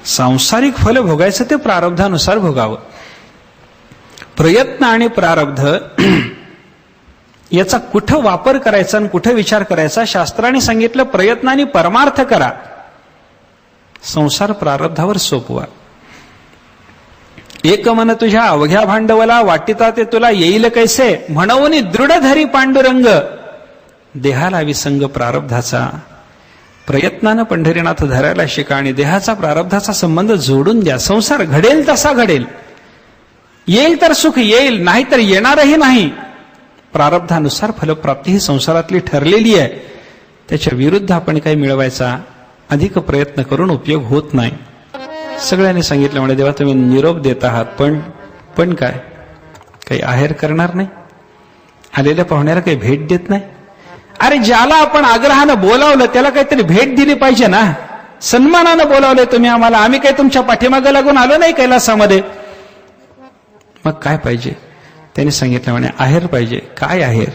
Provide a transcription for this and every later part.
सांसारिक फल भोगायचं ते प्रारब्धानुसार भोगावं. प्रयत्न आणि प्रारब्ध याचा कुठं वापर करायचा आणि कुठं विचार करायचा शास्त्राने सांगितलं. प्रयत्नाने परमार्थ करा, संसार प्रारब्धावर सोपवा. एक मन तुझ्या अवघ्या भांडवला वाटिता ते तुला येईल कैसे, म्हणून दृढ धरी पांडुरंग देहाला विसंग प्रारब्धाचा. प्रयत्नानं पंढरीनाथ धरायला शिका आणि देहाचा प्रारब्धाचा संबंध जोडून द्या. संसार घडेल तसा घडेल, येईल तर सुख येईल, नाही तर येणारही नाही. प्रारब्धानुसार फलप्राप्ती ही संसारातली ठरलेली आहे. त्याच्या विरुद्ध आपण काही मिळवायचा अधिक प्रयत्न करून उपयोग होत नाही. सगळ्यांनी सांगितलं म्हणजे देवा तुम्ही निरोप देत आहात, पण काय काही आहेर करणार नाही, आलेल्या पाहुण्याला काही भेट देत नाही. अरे ज्याला आपण आग्रहानं बोलावलं त्याला काहीतरी भेट दिली पाहिजे ना. सन्मानानं बोलावलंय तुम्ही आम्हाला, आम्ही काही तुमच्या पाठीमागे लागून आलो नाही कैलासामध्ये. मग काय पाहिजे? त्यांनी सांगितलं म्हणे आहेर पाहिजे. काय आहेर,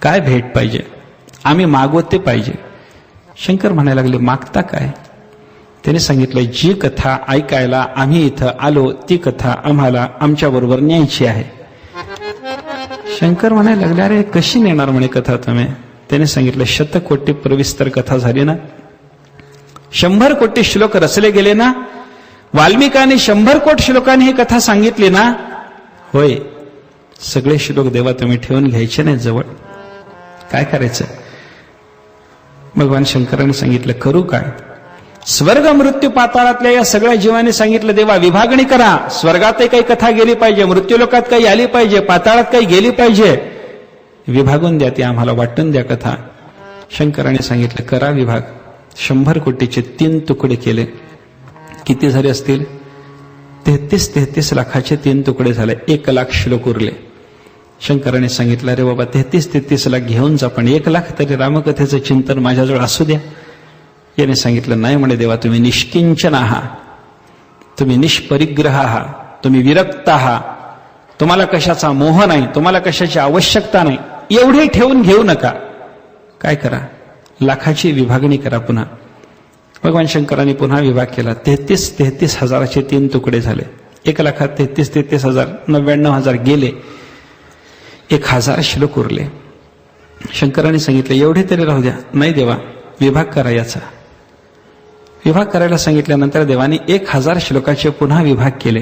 काय भेट पाहिजे? आम्ही मागवत ते पाहिजे. शंकर म्हणायला लागले मागता काय? त्यांनी सांगितलं जी कथा ऐकायला आम्ही इथं आलो ती कथा आम्हाला आमच्या बरोबर न्यायची आहे. शंकर म्हणायला लागले अरे कशी नेणार म्हणे कथा तुम्ही? त्याने सांगितलं शतकोटी प्रविस्तर कथा झाली ना, 100 कोटी श्लोक रचले गेले ना, वाल्मिकाने 100 कोटी श्लोकांनी ही कथा सांगितली ना. होय, सगळे श्लोक देवा तुम्ही ठेवून घ्यायचे नाही जवळ. काय करायचं? भगवान शंकरांनी सांगितलं करू काय? स्वर्ग मृत्यू पाताळातल्या या सगळ्या जीवांनी सांगितलं देवा विभागणी करा. स्वर्गातही काही कथा गेली पाहिजे, मृत्यूलोकात काही आली पाहिजे, पाताळात काही गेली पाहिजे. विभागून द्या, ती आम्हाला वाटून द्या कथा. शंकरांनी सांगितलं करा विभाग. 100 कोटीचे 3 तुकडे केले. किती झाले असतील? 33 लाखाचे 3 तुकडे झाले. 1 लाख श्लोक उरले. शंकरांनी सांगितलं अरे बाबा 33 लाख घेऊन जा, पण 1 लाख तरी रामकथेचं चिंतन माझ्याजवळ असू द्या. याने सांगितलं नाही म्हणे देवा तुम्ही निष्किंचन आहात, तुम्ही निष्परिग्रह आहात, तुम्ही विरक्त आहात, तुम्हाला कशाचा मोह नाही, तुम्हाला कशाची आवश्यकता नाही. एवढे ठेवून घेऊ नका. काय करा? लाखाची विभागणी करा पुन्हा. भगवान शंकरांनी पुन्हा विभाग केला. 33 हजाराचे 3 तुकडे झाले. 1 लाखात 33 हजार 99,000 गेले. 1000 श्लोक उरले. शंकरांनी सांगितलं एवढे तरी राहू द्या. नाही देवा विभाग करा याचा. विभाग करायला सांगितल्यानंतर देवाने 1000 श्लोकाचे पुन्हा विभाग केले.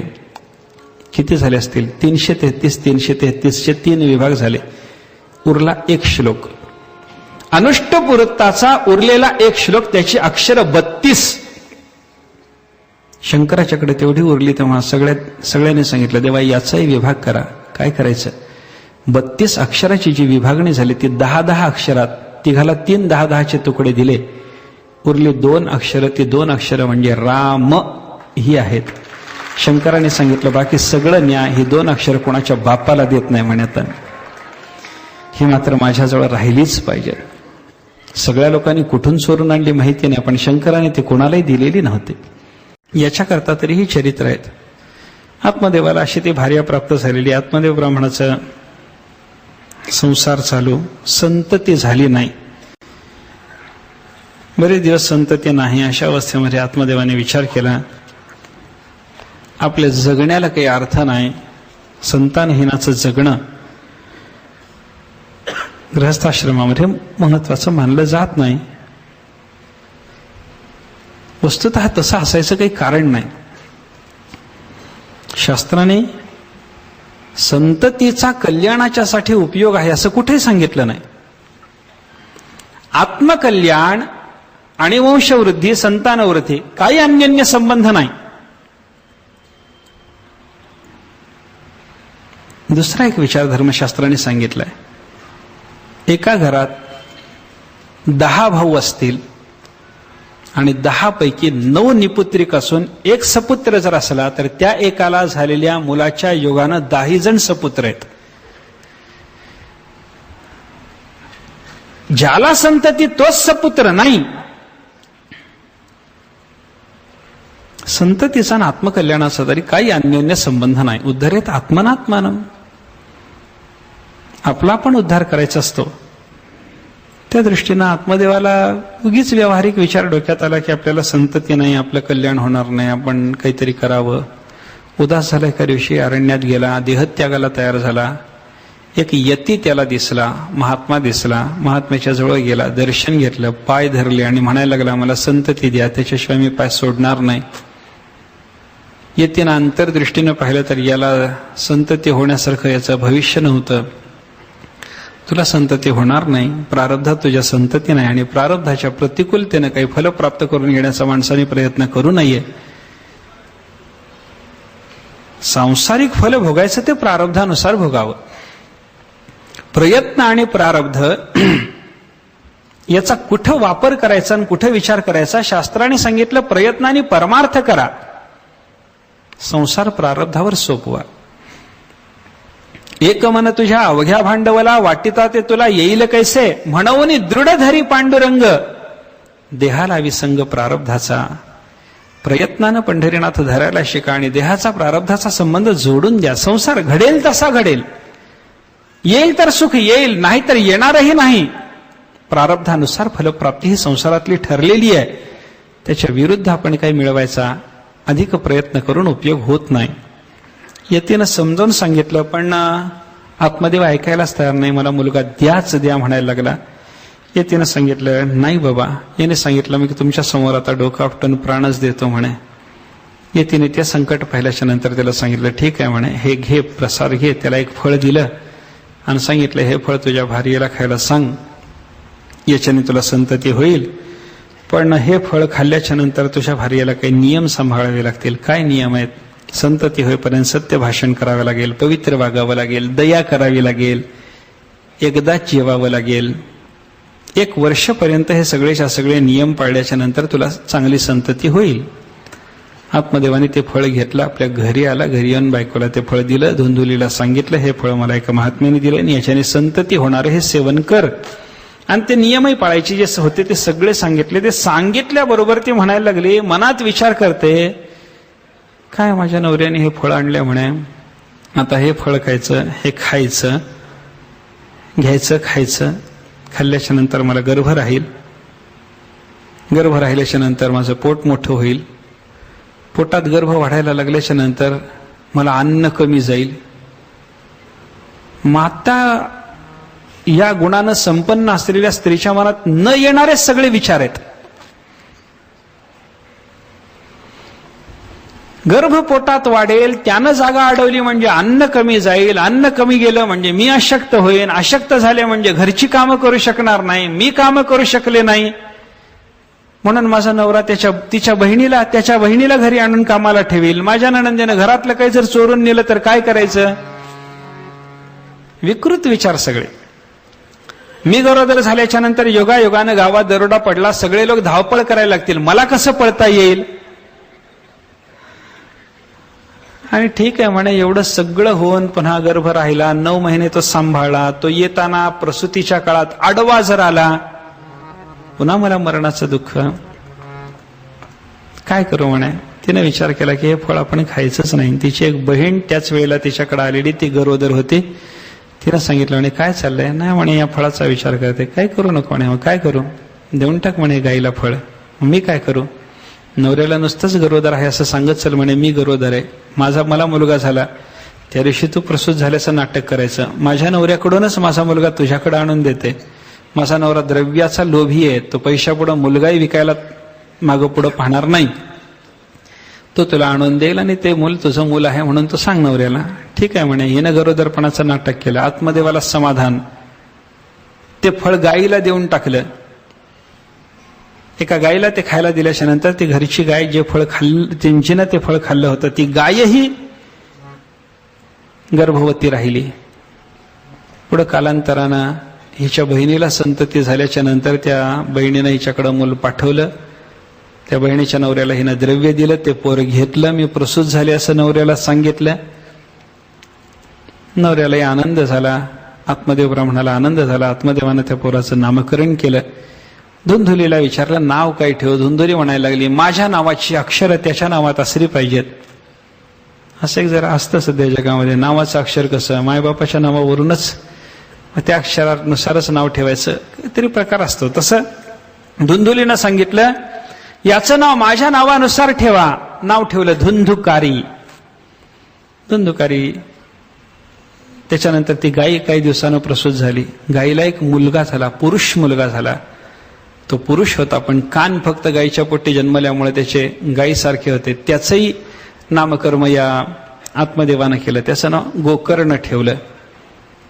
किती झाले असतील? 333चे 3 विभाग झाले. उरला 1 श्लोक. अनुष्टपुरत्ताचा उरलेला 1 श्लोक, त्याची अक्षर 32. शंकराच्याकडे तेवढी उरली. तेव्हा सगळ्यांनी सांगितलं देवा याचाही विभाग करा. काय करायचं? 32 अक्षराची जी विभागणी झाली ती 10 अक्षरात, तिघाला 3 10चे तुकडे दिले. उरली 2 अक्षरं. ती 2 अक्षरं म्हणजे राम ही आहेत. शंकरांनी सांगितलं बाकी सगळं न्याय ही 2 अक्षरं कोणाच्या बापाला देत नाही म्हणत, ही मात्र माझ्याजवळ राहिलीच पाहिजे. सगळ्या लोकांनी कुठून चोरून आणली माहिती नाही, पण शंकराने ते कोणालाही दिलेली नव्हती. याच्याकरता तरी ही चरित्र आहेत. आत्मदेवाला अशी ती भार्या प्राप्त झालेली. आत्मदेव ब्राह्मणाचं संसार चालू, संतती झाली नाही. बरेच दिवस संतती नाही. अशा अवस्थेमध्ये आत्मदेवाने विचार केला आपल्या जगण्याला काही अर्थ नाही, संतानहीनाचं जगणं गृहस्थाश्रमामध्ये महत्वाचं मानलं जात नाही. वस्तुतः तसं असायचं काही कारण नाही. शास्त्राने संततीचा कल्याणाच्यासाठी उपयोग आहे असं कुठेही सांगितलं नाही. आत्मकल्याण आणि वंशवृद्धी, संतानवृद्धी काही अन्योन्य संबंध नाही. दुसरा एक विचार धर्मशास्त्राने सांगितलाय. एका घरात 10 भाऊ असतील आणि 10 पैकी 9 निपुत्रिक असून 1 सपुत्र जर असला तर त्या एकाला झालेल्या मुलाच्या योगानं 10 जण सपुत्र आहेत. ज्याला संतती तोच सपुत्र नाही. संततीचा आणि आत्मकल्याणाचा तरी काही अन्योन्य संबंध नाही. उद्धरेत आत्मनात्मानं, आपला पण उद्धार करायचा असतो. त्या दृष्टीनं आत्मदेवाला उगीच व्यावहारिक विचार डोक्यात आला की आपल्याला संतती नाही, आपलं कल्याण होणार नाही, आपण काहीतरी करावं. उदास झाला एका दिवशी अरण्यात गेला, देहत्यागाला तयार झाला. एक यती त्याला दिसला, महात्मा दिसला. महात्म्याच्या जवळ गेला, दर्शन घेतलं, पाय धरले आणि म्हणायला लागला, मला संतती द्या, त्याच्याशिवाय मी पाय सोडणार नाही. यतीनं अंतर्दृष्टीनं पाहिलं तर याला संतती होण्यासारखं याचं भविष्य नव्हतं. तुला संतती होणार नाही, प्रारब्धात तुझ्या संतती नाही आणि प्रारब्धाच्या प्रतिकूलतेनं काही फल प्राप्त करून घेण्याचा माणसाने प्रयत्न करू नये. सांसारिक फल भोगायचं ते प्रारब्धानुसार भोगावं. प्रयत्न आणि प्रारब्ध याचा कुठं वापर करायचा आणि कुठं विचार करायचा शास्त्राने सांगितलं. प्रयत्नाने परमार्थ करा, संसार प्रारब्धावर सोपवा. एक मन तुझ्या अवघ्या भांडवला वाटिता ते तुला येईल कैसे, म्हणून दृढ धरी पांडुरंग देहाला विसंग प्रारब्धाचा. प्रयत्नानं पंढरीनाथ धरायला शिका आणि देहाचा प्रारब्धाचा संबंध जोडून द्या. संसार घडेल तसा घडेल, येईल तर सुख येईल, नाही तर येणारही नाही. प्रारब्धानुसार फलप्राप्ती ही संसारातली ठरलेली आहे. त्याच्या विरुद्ध आपण काही मिळवायचा अधिक प्रयत्न करून उपयोग होत नाही. यतीनं समजावून सांगितलं, पण आत्मदेव ऐकायलाच तयार नाही. मला मुलगा द्याच द्या म्हणायला लागला. यतीनं सांगितलं, नाही बाबा. याने सांगितलं, मी तुमच्या समोर आता डोकं आपटून प्राणच देतो म्हणे. यतीने ते संकट पाहिल्याच्या नंतर त्याला सांगितलं, ठीक आहे म्हणे, हे घे, प्रसाद घे. त्याला एक फळ दिलं आणि सांगितलं, हे फळ तुझ्या भार्येला खायला सांग, याच्याने तुला संतती होईल. पण हे फळ खाल्ल्याच्या नंतर तुझ्या भार्येला काही नियम सांभाळावे लागतील. काय नियम आहेत? संतती होईपर्यंत सत्य भाषण करावं लागेल, पवित्र वागावं लागेल, दया करावी लागेल, एकदाच जेवावं लागेल. 1 वर्षपर्यंत हे सगळे नियम पाळल्याच्या नंतर तुला चांगली संतती होईल. आत्मदेवाने ते फळ घेतलं, आपल्या घरी आला. घरी येऊन बायकोला ते फळ दिलं. धुंधुलीला सांगितलं, हे फळ मला एका महात्म्याने दिलं आणि याच्याने संतती होणार, हे सेवन कर. आणि ते नियमही पाळायचे जे होते ते सगळे सांगितले. ते सांगितल्याबरोबर ती म्हणायला लागली, मनात विचार करते, काय माझ्या नवऱ्याने हे फळ आणले म्हणे, आता हे फळ खायचं, हे खायचं, घ्यायचं, खायचं. खाल्ल्याच्या नंतर मला गर्भ राहील, गर्भ राहिल्याच्या नंतर माझं पोट मोठं होईल, पोटात गर्भ वाढायला लागल्याच्या नंतर मला अन्न कमी जाईल. माता या गुणानं संपन्न असलेल्या स्त्रीच्या मनात न येणारे सगळे विचार आहेत. गर्भ पोटात वाढेल, त्यानं जागा अडवली म्हणजे अन्न कमी जाईल, अन्न कमी गेलं म्हणजे मी अशक्त होईन, अशक्त झाले म्हणजे घरची कामं करू शकणार नाही, मी कामं करू शकले नाही, म्हणून माझा नवरा त्याच्या बहिणीला घरी आणून कामाला ठेवील. माझ्या नणंदेनं घरातलं काही जर चोरून नेलं तर काय करायचं? विकृत विचार सगळे. मी गरोदर झाल्याच्या नंतर योगायोगानं गावात दरोडा पडला, सगळे लोक धावपळ करायला लागतील, मला कसं पळता येईल? आणि ठीक आहे म्हणे, एवढं सगळं होऊन पुन्हा गर्भ राहिला, 9 महिने तो सांभाळला. तो येताना प्रसूतीच्या काळात आडवा जर आला, पुन्हा मला मरणाचं दुःख. काय करू म्हणे. तिने विचार केला की हे फळ आपण खायचंच नाही. तिची एक बहीण त्याच वेळेला तिच्याकडे आलेली, ती गरोदर होती. तिला सांगितलं म्हणे, काय चाललंय? नाही म्हणे, या फळाचा विचार करते. काय करू नको म्हणे. मग काय करू? देऊन टाक म्हणे गाईला फळ. मी काय करू? नवऱ्याला नुसतंच गरोदर आहे असं सांगत चल म्हणे, मी गरोदर आहे, मला मुलगा झाला, त्या दिवशी तू प्रसूत झाल्याचं नाटक करायचं. माझ्या नवऱ्याकडूनच माझा मुलगा तुझ्याकडे आणून देते. माझा नवरा द्रव्याचा लोभी आहे, तो पैशापुढं मुलगाही विकायला मागं पुढं पाहणार नाही. तो तुला आणून देईल आणि ते मूल तुझं मूल आहे म्हणून तू सांग नवऱ्याला. ठीक आहे म्हणे. हिनं गरोदरपणाचं नाटक केलं. आत्मदेवाला समाधान. ते फळ गाईला देऊन टाकलं. एका गायीला ते खायला दिल्याच्या नंतर ती घरची गाय जे फळ खाल्लं, त्यांचीनं ते फळ खाल्लं होतं, ती गायही गर्भवती राहिली. पुढं कालांतरानं हिच्या बहिणीला संतती झाल्याच्या नंतर त्या बहिणीनं हिच्याकडं मूल पाठवलं. त्या बहिणीच्या नवऱ्याला हिनं द्रव्य दिलं, ते पोर घेतलं. मी प्रसूत झाले असं नवऱ्याला सांगितलं. नवऱ्यालाही आनंद झाला, आत्मदेव ब्राह्मणाला आनंद झाला. आत्मदेवानं त्या पोराचं नामकरण केलं. धुंधुलीला विचारलं, नाव काय ठेव? धुंधुली म्हणायला लागली, माझ्या नावाची अक्षर त्याच्या नावात असली पाहिजेत. असं एक जरा असतं सध्या जगामध्ये, नावाचं अक्षर कसं मायबापाच्या नावावरूनच त्या अक्षरानुसारच नाव ठेवायचं, काहीतरी प्रकार असतो. तसं धुंधुलीनं सांगितलं याचं नाव माझ्या नावानुसार ठेवा. नाव ठेवलं धुंधुकारी. धुंधुकारी. त्याच्यानंतर ती गायी काही दिवसानं प्रसूत झाली. गायीला एक मुलगा झाला, पुरुष मुलगा झाला. तो पुरुष होता, पण कान फक्त गायीच्या पोटी जन्मल्यामुळे त्याचे गायीसारखे होते. त्याचंही नामकर्म या आत्मदेवानं केलं. त्याचं नाव गोकर्ण ठेवलं.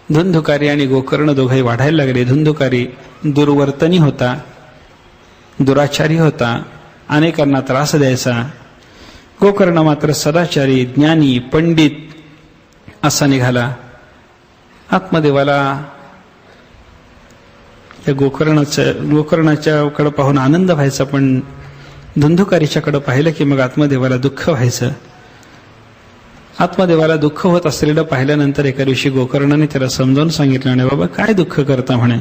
धुंधुकारी आणि गोकर्ण दोघंही वाढायला लागले. धुंधुकारी दुर्वर्तनी होता, दुराचारी होता, अनेकांना त्रास द्यायचा. गोकर्ण मात्र सदाचारी, ज्ञानी, पंडित असा निघाला. आत्मदेवाला या गोकर्णाच्याकडे पाहून आनंद व्हायचा, पण धुंधुकारीच्याकडे पाहिलं की मग आत्मदेवाला दुःख व्हायचं. आत्मदेवाला दुःख होत असलेलं पाहिल्यानंतर एका दिवशी गोकर्णाने त्याला समजावून सांगितलं, म्हणे बाबा काय दुःख करता म्हणे.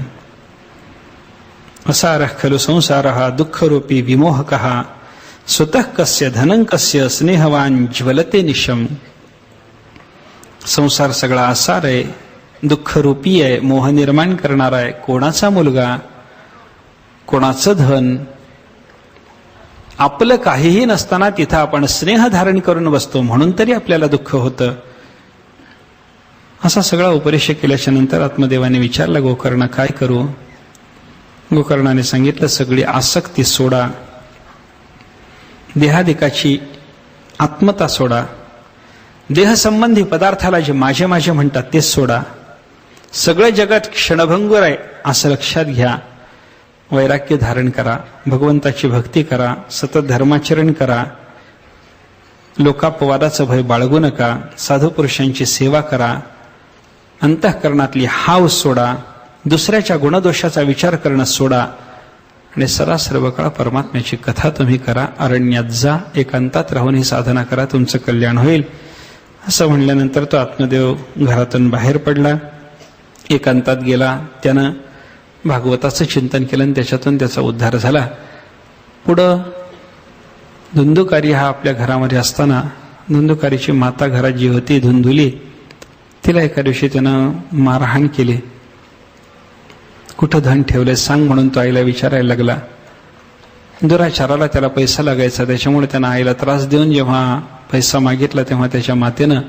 असारः खलु संसारः दुःखरूपी विमोहकः स्वतः कस्य धनं कस्य स्नेहवान ज्वलते निशम. संसार सगळा आसार आहे, दुःखरूपी आहे, मोह निर्माण करणारा आहे. कोणाचा मुलगा, कोणाचं धन, आपलं काहीही नसताना तिथं आपण स्नेह धारण करून बसतो, म्हणून तरी आपल्याला दुःख होतं. असा सगळा उपदेश केल्याच्या नंतर आत्मदेवाने विचारलं, गोकर्ण काय करू. गोकर्णाने सांगितलं, सगळी आसक्ती सोडा, देहादिकाची आत्मता सोडा, देहसंबंधी पदार्थाला जे माझे माझे म्हणतात ते सोडा. सगळं जगत क्षणभंगुर आहे असं लक्षात घ्या. वैराग्य धारण करा, भगवंताची भक्ती करा, सतत धर्माचरण करा, लोकापवादाचं भय बाळगू नका, साधू पुरुषांची सेवा करा, अंतःकरणातली हाव सोडा, दुसऱ्याच्या गुणदोषाचा विचार करणं सोडा आणि सर्व काळ परमात्म्याची कथा तुम्ही करा. अरण्यात जा, एकांतात राहून ही साधना करा, तुमचं कल्याण होईल. असं म्हणल्यानंतर तो आत्मदेव घरातून बाहेर पडला, एकांतात गेला. त्यानं भागवताचं चिंतन केलं आणि त्याच्यातून त्याचा उद्धार झाला. पुढं धुंधुकारी हा आपल्या घरामध्ये असताना धुंधुकारीची माता घरात जी होती धुंधुली, तिला एका दिवशी त्यानं मारहाण केली. कुठं धन ठेवलंय सांग म्हणून तो आईला विचारायला लागला. दुराचाराला त्याला पैसा लागायचा, त्याच्यामुळे त्यानं आईला त्रास देऊन जेव्हा पैसा मागितला तेव्हा त्याच्या मातेनं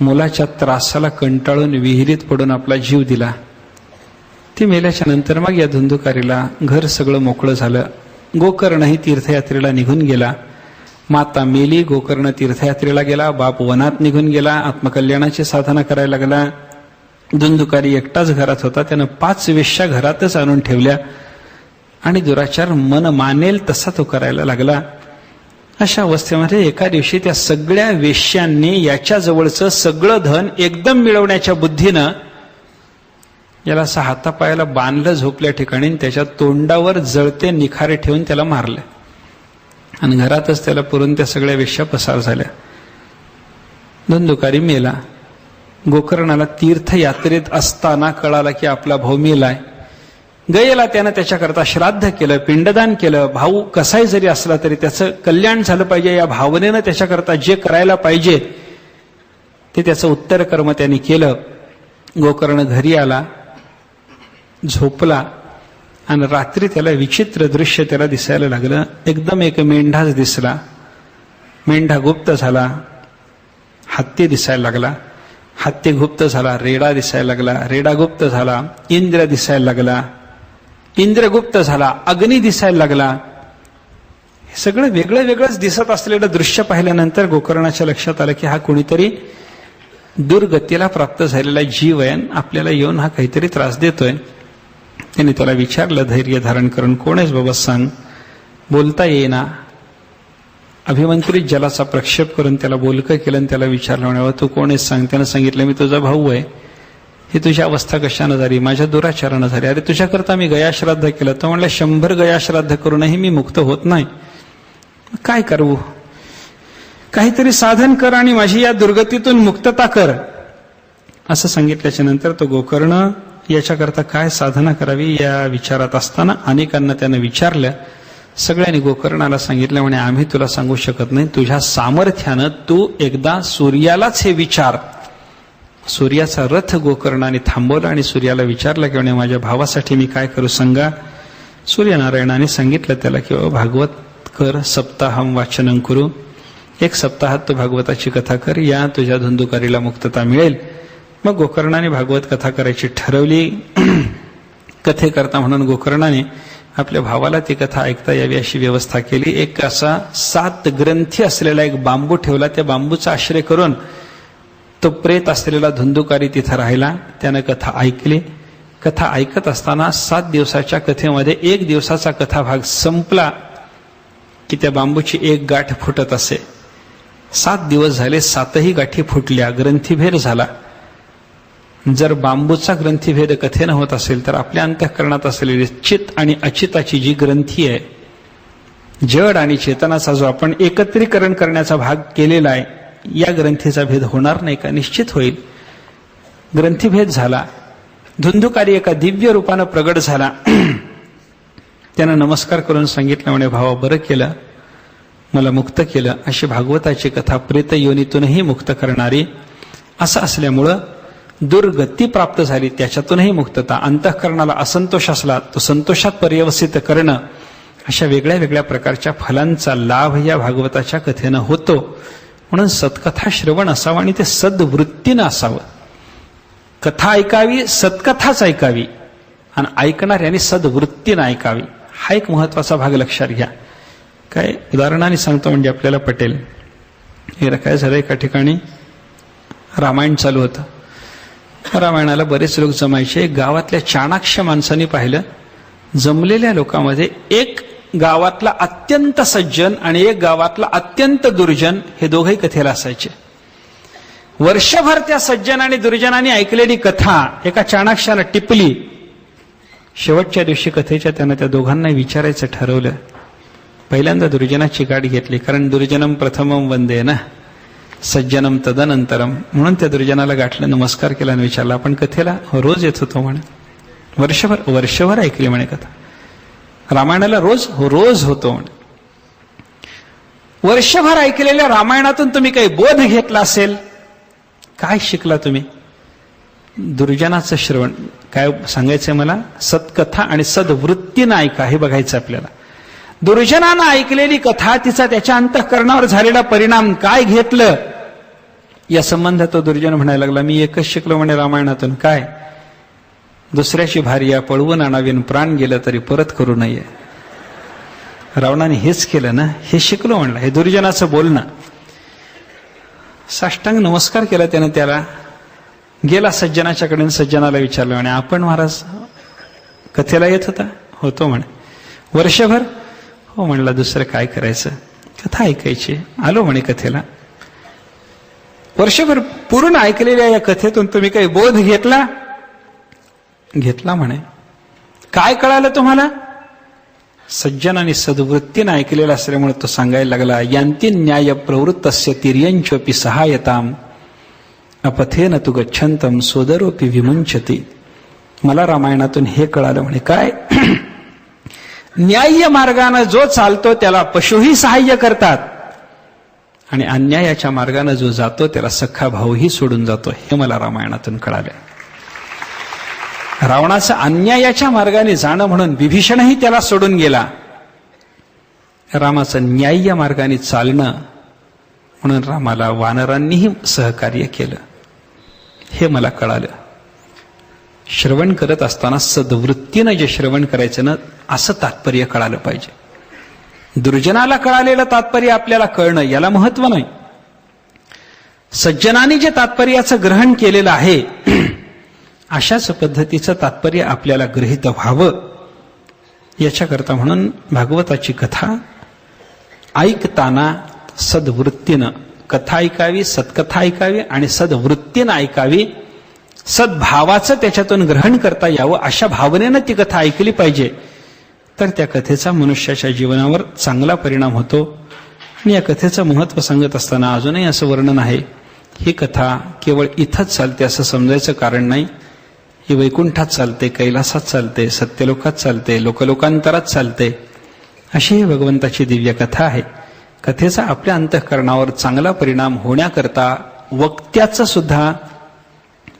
मुलाच्या त्रासाला कंटाळून विहिरीत पडून आपला जीव दिला. ती मेल्याच्या नंतर मग या धुंधुकारीला घर सगळं मोकळं झालं. गोकर्णही तीर्थयात्रेला निघून गेला. माता मेली, गोकर्ण तीर्थयात्रेला गेला, बाप वनात निघून गेला, आत्मकल्याणाची साधना करायला लागला. धुंधुकारी एकटाच घरात होता. त्यानं 5 वेश्या घरातच आणून ठेवल्या आणि दुराचार मन मानेल तसा तो करायला लागला. अशा अवस्थेमध्ये एका दिवशी त्या सगळ्या वेश्यांनी याच्या जवळचं सगळं धन एकदम मिळवण्याच्या बुद्धीनं याला असं हातापायाला बांधलं झोपल्या ठिकाणी, त्याच्या तोंडावर जळते निखारे ठेवून त्याला मारलं आणि घरातच त्याला पुरून त्या सगळ्या वेश्या पसार झाल्या. धुंधुकारी मेला. गोकर्णाला तीर्थयात्रेत असताना कळाला की आपला भाऊ मेलाय. गयेला त्यानं त्याच्याकरता श्राद्ध केलं, पिंडदान केलं. भाऊ कसाही जरी असला तरी त्याचं कल्याण झालं पाहिजे या भावनेनं त्याच्याकरता जे करायला पाहिजे ते त्याचं उत्तर कर्म त्यांनी केलं. गोकर्ण घरी आला, झोपला आणि रात्री त्याला विचित्र दृश्य त्याला दिसायला लागलं. एकदम एक मेंढाच दिसला. मेंढा गुप्त झाला, हत्ती दिसायला लागला, हत्ती गुप्त झाला, रेडा दिसायला लागला, रेडा गुप्त झाला, इंद्र दिसायला लागला, इंद्र गुप्त झाला, अग्नी दिसायला लागला. हे सगळं वेगळं वेगळंच दिसत असलेलं दृश्य पाहिल्यानंतर गोकर्णाच्या लक्षात आलं की हा कोणीतरी दुर्गतीला प्राप्त झालेला जीव आहे, आपल्याला येऊन हा काहीतरी त्रास देतोय. त्याने त्याला विचारलं धैर्य धारण करून, कोण आहेस बाबा सांग. बोलता येईना. अभिमंत्रित जलाचा प्रक्षेप करून त्याला बोलकं केलं आणि त्याला विचारलं, म्हणावं तू कोण आहेस सांग. त्यानं सांगितलं, मी तुझा भाऊ आहे. ही तुझी अवस्था कशानं झाली. माझ्या दुराचारानं झाली. अरे तुझ्याकरता मी गयाश्राद्ध केलं. तो म्हणला 100 गयाश्राद्ध करूनही मी मुक्त होत नाही. काय करू, काहीतरी साधन कर आणि माझी या दुर्गतीतून मुक्तता कर. असं सांगितल्याच्या नंतर तो गोकर्ण याच्याकरता काय साधना करावी या विचारात असताना अनेकांना त्यानं विचारलं. सगळ्यांनी गोकर्णाला सांगितलं, म्हणे आम्ही तुला सांगू शकत नाही. तुझ्या सामर्थ्यानं तू एकदा सूर्यालाच हे विचार, सूर्याचा रथ गोकर्णाने थांबवला आणि सूर्याला विचारलं की माझ्या भावासाठी मी काय करू सांगा. सूर्यनारायणाने सांगितलं त्याला की भागवत कर, सप्ताहम वाचनं करू. 1 सप्ताहात तू भागवताची कथा कर, या तुझ्या धुंदुकारीला मुक्तता मिळेल. मग गोकर्णाने भागवत कथा करायची ठरवली. कथेकरता म्हणून गोकर्णाने आपल्या भावाला ती कथा ऐकता यावी अशी व्यवस्था केली. एक असा 7 ग्रंथी असलेला एक बांबू ठेवला. त्या बांबूचा आश्रय करून तो प्रेत असलेला धुंदुकारी तिथं राहिला. त्यानं कथा ऐकली. कथा ऐकत असताना 7 दिवसाच्या कथेमध्ये 1 दिवसाचा कथाभाग संपला की त्या बांबूची एक गाठ फुटत असे. 7 दिवस झाले, 7ही गाठी फुटल्या, ग्रंथीभेद झाला. जर बांबूचा ग्रंथीभेद कथेनं होत असेल तर आपल्या अंतःकरणात असलेली चित आणि अचिताची जी ग्रंथी आहे, जड आणि चेतनाचा जो आपण एकत्रीकरण करण्याचा भाग केलेला आहे, या ग्रंथीचा भेद होणार नाही का? निश्चित होईल. ग्रंथीभेद झाला. धुंदुकारी एका दिव्य रूपानं प्रगट झाला. त्यानं नमस्कार करून सांगितलं म्हणे भावा बरं केलं, मला मुक्त केलं. अशी भागवताची कथा प्रेत योनीतूनही मुक्त करणारी. असं असल्यामुळं दुर्गती प्राप्त झाली, त्याच्यातूनही मुक्तता. अंतःकरणाला असंतोष असला तो संतोषात पर्यवसित करणं, अशा वेगळ्या वेगळ्या प्रकारच्या फलांचा लाभ या भागवताच्या कथेनं होतो. म्हणून सत्कथा श्रवण असावं आणि ते सद्वृत्तीनं असावं. कथा ऐकावी, सत्कथाच ऐकावी आणि ऐकणाऱ्यांनी सद्वृत्तीनं ऐकावी. हा एक महत्वाचा भाग लक्षात घ्या. काय उदाहरणाने सांगतो म्हणजे आपल्याला पटेल. एकदा काय झालं, एका ठिकाणी रामायण चालू होतं. रामायणाला बरेच लोक जमायचे. गावातल्या चाणाक्ष माणसांनी पाहिलं, जमलेल्या लोकांमध्ये एक गावातला अत्यंत सज्जन आणि एक गावातला अत्यंत दुर्जन, हे दोघंही कथेला असायचे. वर्षभर त्या सज्जन आणि दुर्जनांनी ऐकलेली कथा एका चाणाक्षाला टिपली. शेवटच्या दिवशी कथेच्या त्यानं त्या दोघांना विचारायचं ठरवलं. पहिल्यांदा दुर्जनाची गाठ घेतली, कारण दुर्जनम प्रथमम वंदे ना, सज्जनम तदनंतरम. म्हणून त्या दुर्जनाला गाठलं, नमस्कार केला आणि विचारला आपण कथेला रोज येत होतो म्हणे. वर्षभर ऐकली म्हणे कथा. रामायणाला रोज होतो म्हणे. वर्षभर ऐकलेल्या रामायणातून तुम्ही काही बोध घेतला असेल, काय शिकला तुम्ही? दुर्जनाचं श्रवण. काय सांगायचंय मला? सत्कथा आणि सद्वृत्तीनं ऐका, हे बघायचं आपल्याला. दुर्जनानं ऐकलेली कथा, तिचा त्याच्या अंतःकरणावर झालेला परिणाम काय घेतलं, या संबंधात तो दुर्जन म्हणायला लागला, मी एकच शिकलो म्हणे रामायणातून. काय? दुसऱ्याची भार्या पळवून आणावीन, प्राण गेलं तरी परत करू नये. रावणाने हेच केलं ना, हे शिकलो म्हणलं. हे दुर्जनाचं बोलणं. साष्टांग नमस्कार केला त्यानं त्याला. गेला सज्जनाच्याकडे, सज्जनाला विचारलं म्हणे आपण महाराज कथेला येत होतो म्हणे. वर्षभर? हो म्हणला. दुसरं काय करायचं, कथा ऐकायची. आलो म्हणे कथेला. वर्षभर पूर्ण ऐकलेल्या या कथेतून तुम्ही काही बोध घेतला? घेतला म्हणे. काय कळालं तुम्हाला? सज्जन आणि सद्वृत्तीनं ऐकलेला असल्यामुळे तो सांगायला लागला, यांती न्याय प्रवृत्तस्य तिर्यंचोपी सहायताम अपथेन तु गच्छन्तम सोदरोपी विमुंचती. मला रामायणातून हे कळालं म्हणे. काय? न्याय्य मार्गानं जो चालतो त्याला पशुही सहाय्य करतात आणि अन्यायाच्या मार्गानं जो जातो त्याला सख्खा भाऊही सोडून जातो. हे मला रामायणातून कळालं. रावणाचं अन्यायाच्या मार्गाने जाणं म्हणून विभीषणही त्याला सोडून गेला. रामाचं न्याय्य मार्गाने चालणं म्हणून रामाला वानरांनीही सहकार्य केलं. हे मला कळालं. श्रवण करत असताना सद्वृत्तीनं जे श्रवण करायचं ना, असं तात्पर्य कळालं पाहिजे. दुर्जनाला कळालेलं तात्पर्य आपल्याला कळणं, याला महत्व नाही. सज्जनाने जे तात्पर्याचं ग्रहण केलेलं आहे, अशाच पद्धतीचं तात्पर्य आपल्याला गृहीत व्हावं, याच्याकरता म्हणून भागवताची कथा ऐकताना सद्वृत्तीनं कथा ऐकावी, सत्कथा ऐकावी आणि सद्वृत्तीनं ऐकावी. सद्भावाचं त्याच्यातून ग्रहण करता यावं, अशा भावनेनं ती कथा ऐकली पाहिजे. तर त्या कथेचा मनुष्याच्या जीवनावर चांगला परिणाम होतो. आणि या कथेचं महत्व सांगत असताना अजूनही असं वर्णन आहे, ही कथा केवळ इथंच चालते असं समजायचं कारण नाही. ही वैकुंठात चालते, कैलासात चालते, सत्यलोकात चालते, लोकलोकांतरात चालते. अशी ही भगवंताची दिव्य कथा आहे. कथेचा आपल्या अंतःकरणावर चांगला परिणाम होण्याकरता वक्त्याचं सुद्धा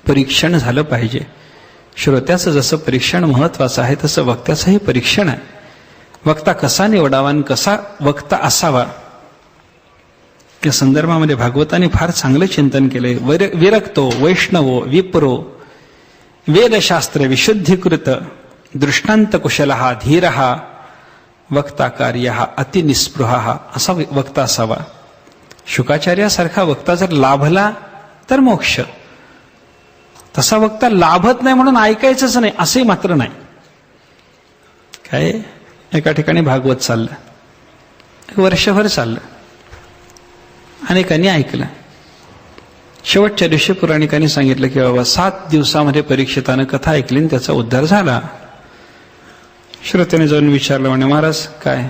परीक्षण झालं पाहिजे. श्रोत्याचं जसं परीक्षण महत्वाचं आहे तसं वक्त्याचंही परीक्षण आहे. वक्ता कसा निवडावा आणि कसा वक्ता असावा या संदर्भामध्ये भागवताने फार चांगलं चिंतन केलंय. विरक्तो वैष्णवो विप्रो वेदशास्त्र विशुद्धीकृत दृष्टांत कुशलः धीरः वक्ता कार्यः अतिनिस्पृहः असा वक्ता असावा. शुकाचार्यासारखा वक्ता जर लाभला तर मोक्ष. तसा वक्ता लाभत नाही म्हणून ऐकायचंच नाही असे मात्र नाही. काय एका ठिकाणी भागवत चाललं, वर्षभर चाललं, अनेकांनी ऐकलं. शेवटच्या दिवशी पुराणिकांनी सांगितलं की बाबा 7 दिवसामध्ये परीक्षितानं कथा ऐकली आणि त्याचा उद्धार झाला. श्रोत्याने जाऊन विचारलं, म्हणे महाराज काय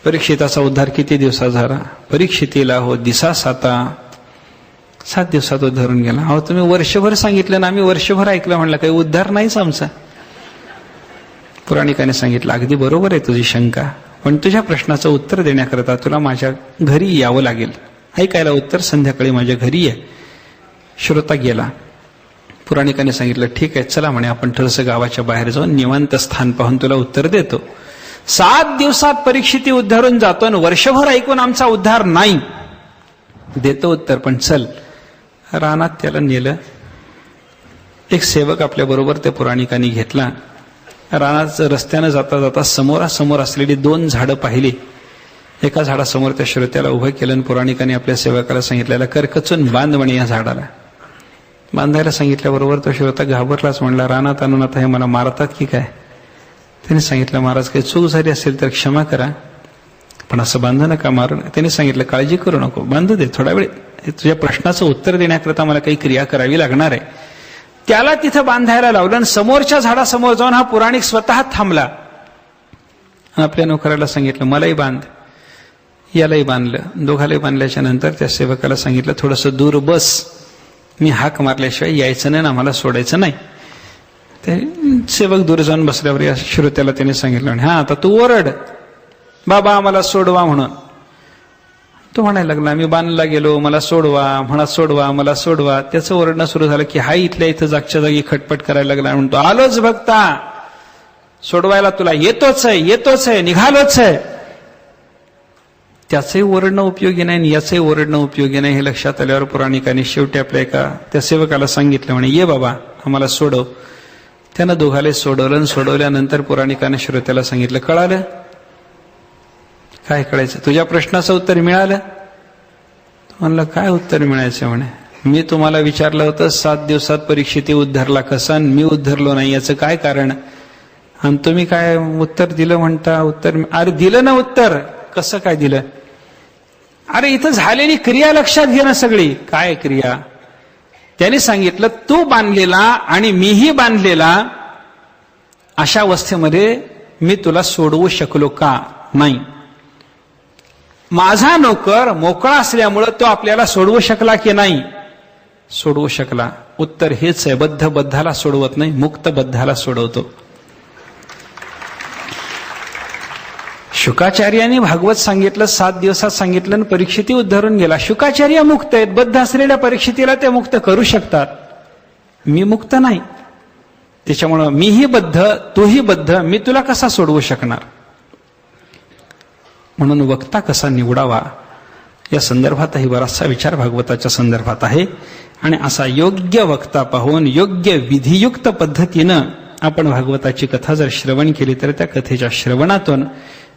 परीक्षिताचा उद्धार किती दिवसात झाला? परीक्षितीला हो दिसा 7 दिवसात उद्धारून गेला. अहो तुम्ही वर्षभर सांगितलं ना, आम्ही वर्षभर ऐकलं. म्हणलं काही उद्धार नाहीच आमचा. पुराणिकाने सांगितलं अगदी बरोबर आहे तुझी शंका, पण तुझ्या प्रश्नाचं उत्तर देण्याकरता तुला माझ्या घरी यावं लागेल. ऐकायला उत्तर संध्याकाळी माझ्या घरी आहे. श्रोता गेला. पुराणिकाने सांगितलं ठीक आहे चला म्हणे आपण थोडंसं गावाच्या बाहेर जाऊन निवांत स्थान पाहून तुला उत्तर देतो. 7 दिवसात परीक्षिती उद्धारून जातो आणि वर्षभर ऐकून आमचा उद्धार नाही. देतो उत्तर पण चल. रानात त्याला नेलं. एक सेवक आपल्या बरोबर त्या पुराणिकांनी घेतला. रानात रस्त्यानं जाता जाता समोरासमोर असलेली 2 झाडं पाहिली. एका झाडासमोर त्या श्रोत्याला उभं केलं आणि पुराणिकांनी आपल्या सेवकाला सांगितलेलं करकचून बांध म्हणे या झाडाला. बांधायला सांगितल्याबरोबर तो श्रोता घाबरलाच. म्हणला रानात आणून आता हे मला मारतात की काय? त्याने सांगितलं महाराज काही चूक झाली असेल तर क्षमा करा, पण असं बांधू नका मारून. त्याने सांगितलं काळजी करू नको, बांधू दे थोडा वेळ, तुझ्या प्रश्नाचं उत्तर देण्याकरता मला काही क्रिया करावी लागणार आहे. त्याला तिथं बांधायला लावलं आणि समोरच्या झाडासमोर जाऊन हा पुराणिक स्वतः थांबला आणि आपल्या नोकराला सांगितलं मलाही बांध. यालाही बांधलं. दोघालाही बांधल्याच्या नंतर त्या सेवकाला सांगितलं थोडंसं दूर बस, मी हाक मारल्याशिवाय यायचं नाही ना, मला सोडायचं नाही. ते सेवक दूर जाऊन बसल्यावर या श्रोत्याला त्याने सांगितलं हा आता तू ओरड बाबा आम्हाला सोडवा म्हणून. तो म्हणायला लागला मी बांधला गेलो, मला सोडवा, म्हणा सोडवा, मला सोडवा. त्याचं ओरडणं सुरू झालं की हा इथल्या इथं जागच्या जागी खटपट करायला लागला. म्हणतो आलोच भक्ता, सोडवायला तुला येतोच आहे, निघालोच आहे. त्याचंही ओरडणं उपयोगी नाही आणि याचंही ओरडणं उपयोगी नाही हे लक्षात आल्यावर पुराणिकांनी शेवटी आपल्या एका त्या सेवकाला सांगितलं म्हणे ये बाबा आम्हाला सोडव. त्यानं दोघाले सोडवलं आणि सोडवल्यानंतर पुराणिकाने श्रोत्याला सांगितलं कळालं काय कळायचं? तुझ्या प्रश्नाचं उत्तर मिळालं? म्हणलं काय उत्तर मिळायचं? म्हणे मी तुम्हाला विचारलं होतं 7 दिवसात परीक्षिती उद्धारला कसा आणि मी उद्धारलो नाही याचं काय कारण? आणि तुम्ही काय उत्तर दिलं म्हणता? उत्तर अरे दिलं ना उत्तर. कसं काय दिलं? अरे इथं झालेली क्रिया लक्षात घे ना सगळी. काय क्रिया? त्याने सांगितलं तू बांधलेला आणि मीही बांधलेला अशा अवस्थेमध्ये मी तुला सोडवू शकलो का? नाही. माझा नोकर मोकळा असल्यामुळं तो आपल्याला सोडवू शकला की नाही? सोडवू शकला. उत्तर हेच आहे, बद्ध बद्धाला सोडवत नाही, मुक्त बद्धाला सोडवतो. शुकाचार्यांनी भागवत सांगितलं 7 दिवसात सांगितलं आणि परीक्षिती उद्धारून गेला. शुकाचार्य मुक्त आहेत, बद्ध असलेल्या परीक्षितीला ते मुक्त करू शकतात. मी मुक्त नाही, त्याच्यामुळं मीही बद्ध तूही बद्ध, मी तुला कसा सोडवू शकणार? म्हणून वक्ता कसा निवडावा या संदर्भातही बराचसा विचार भागवताच्या संदर्भात आहे. आणि असा योग्य वक्ता पाहून योग्य विधियुक्त पद्धतीनं आपण भागवताची कथा जर श्रवण केली तर त्या कथेच्या श्रवणातून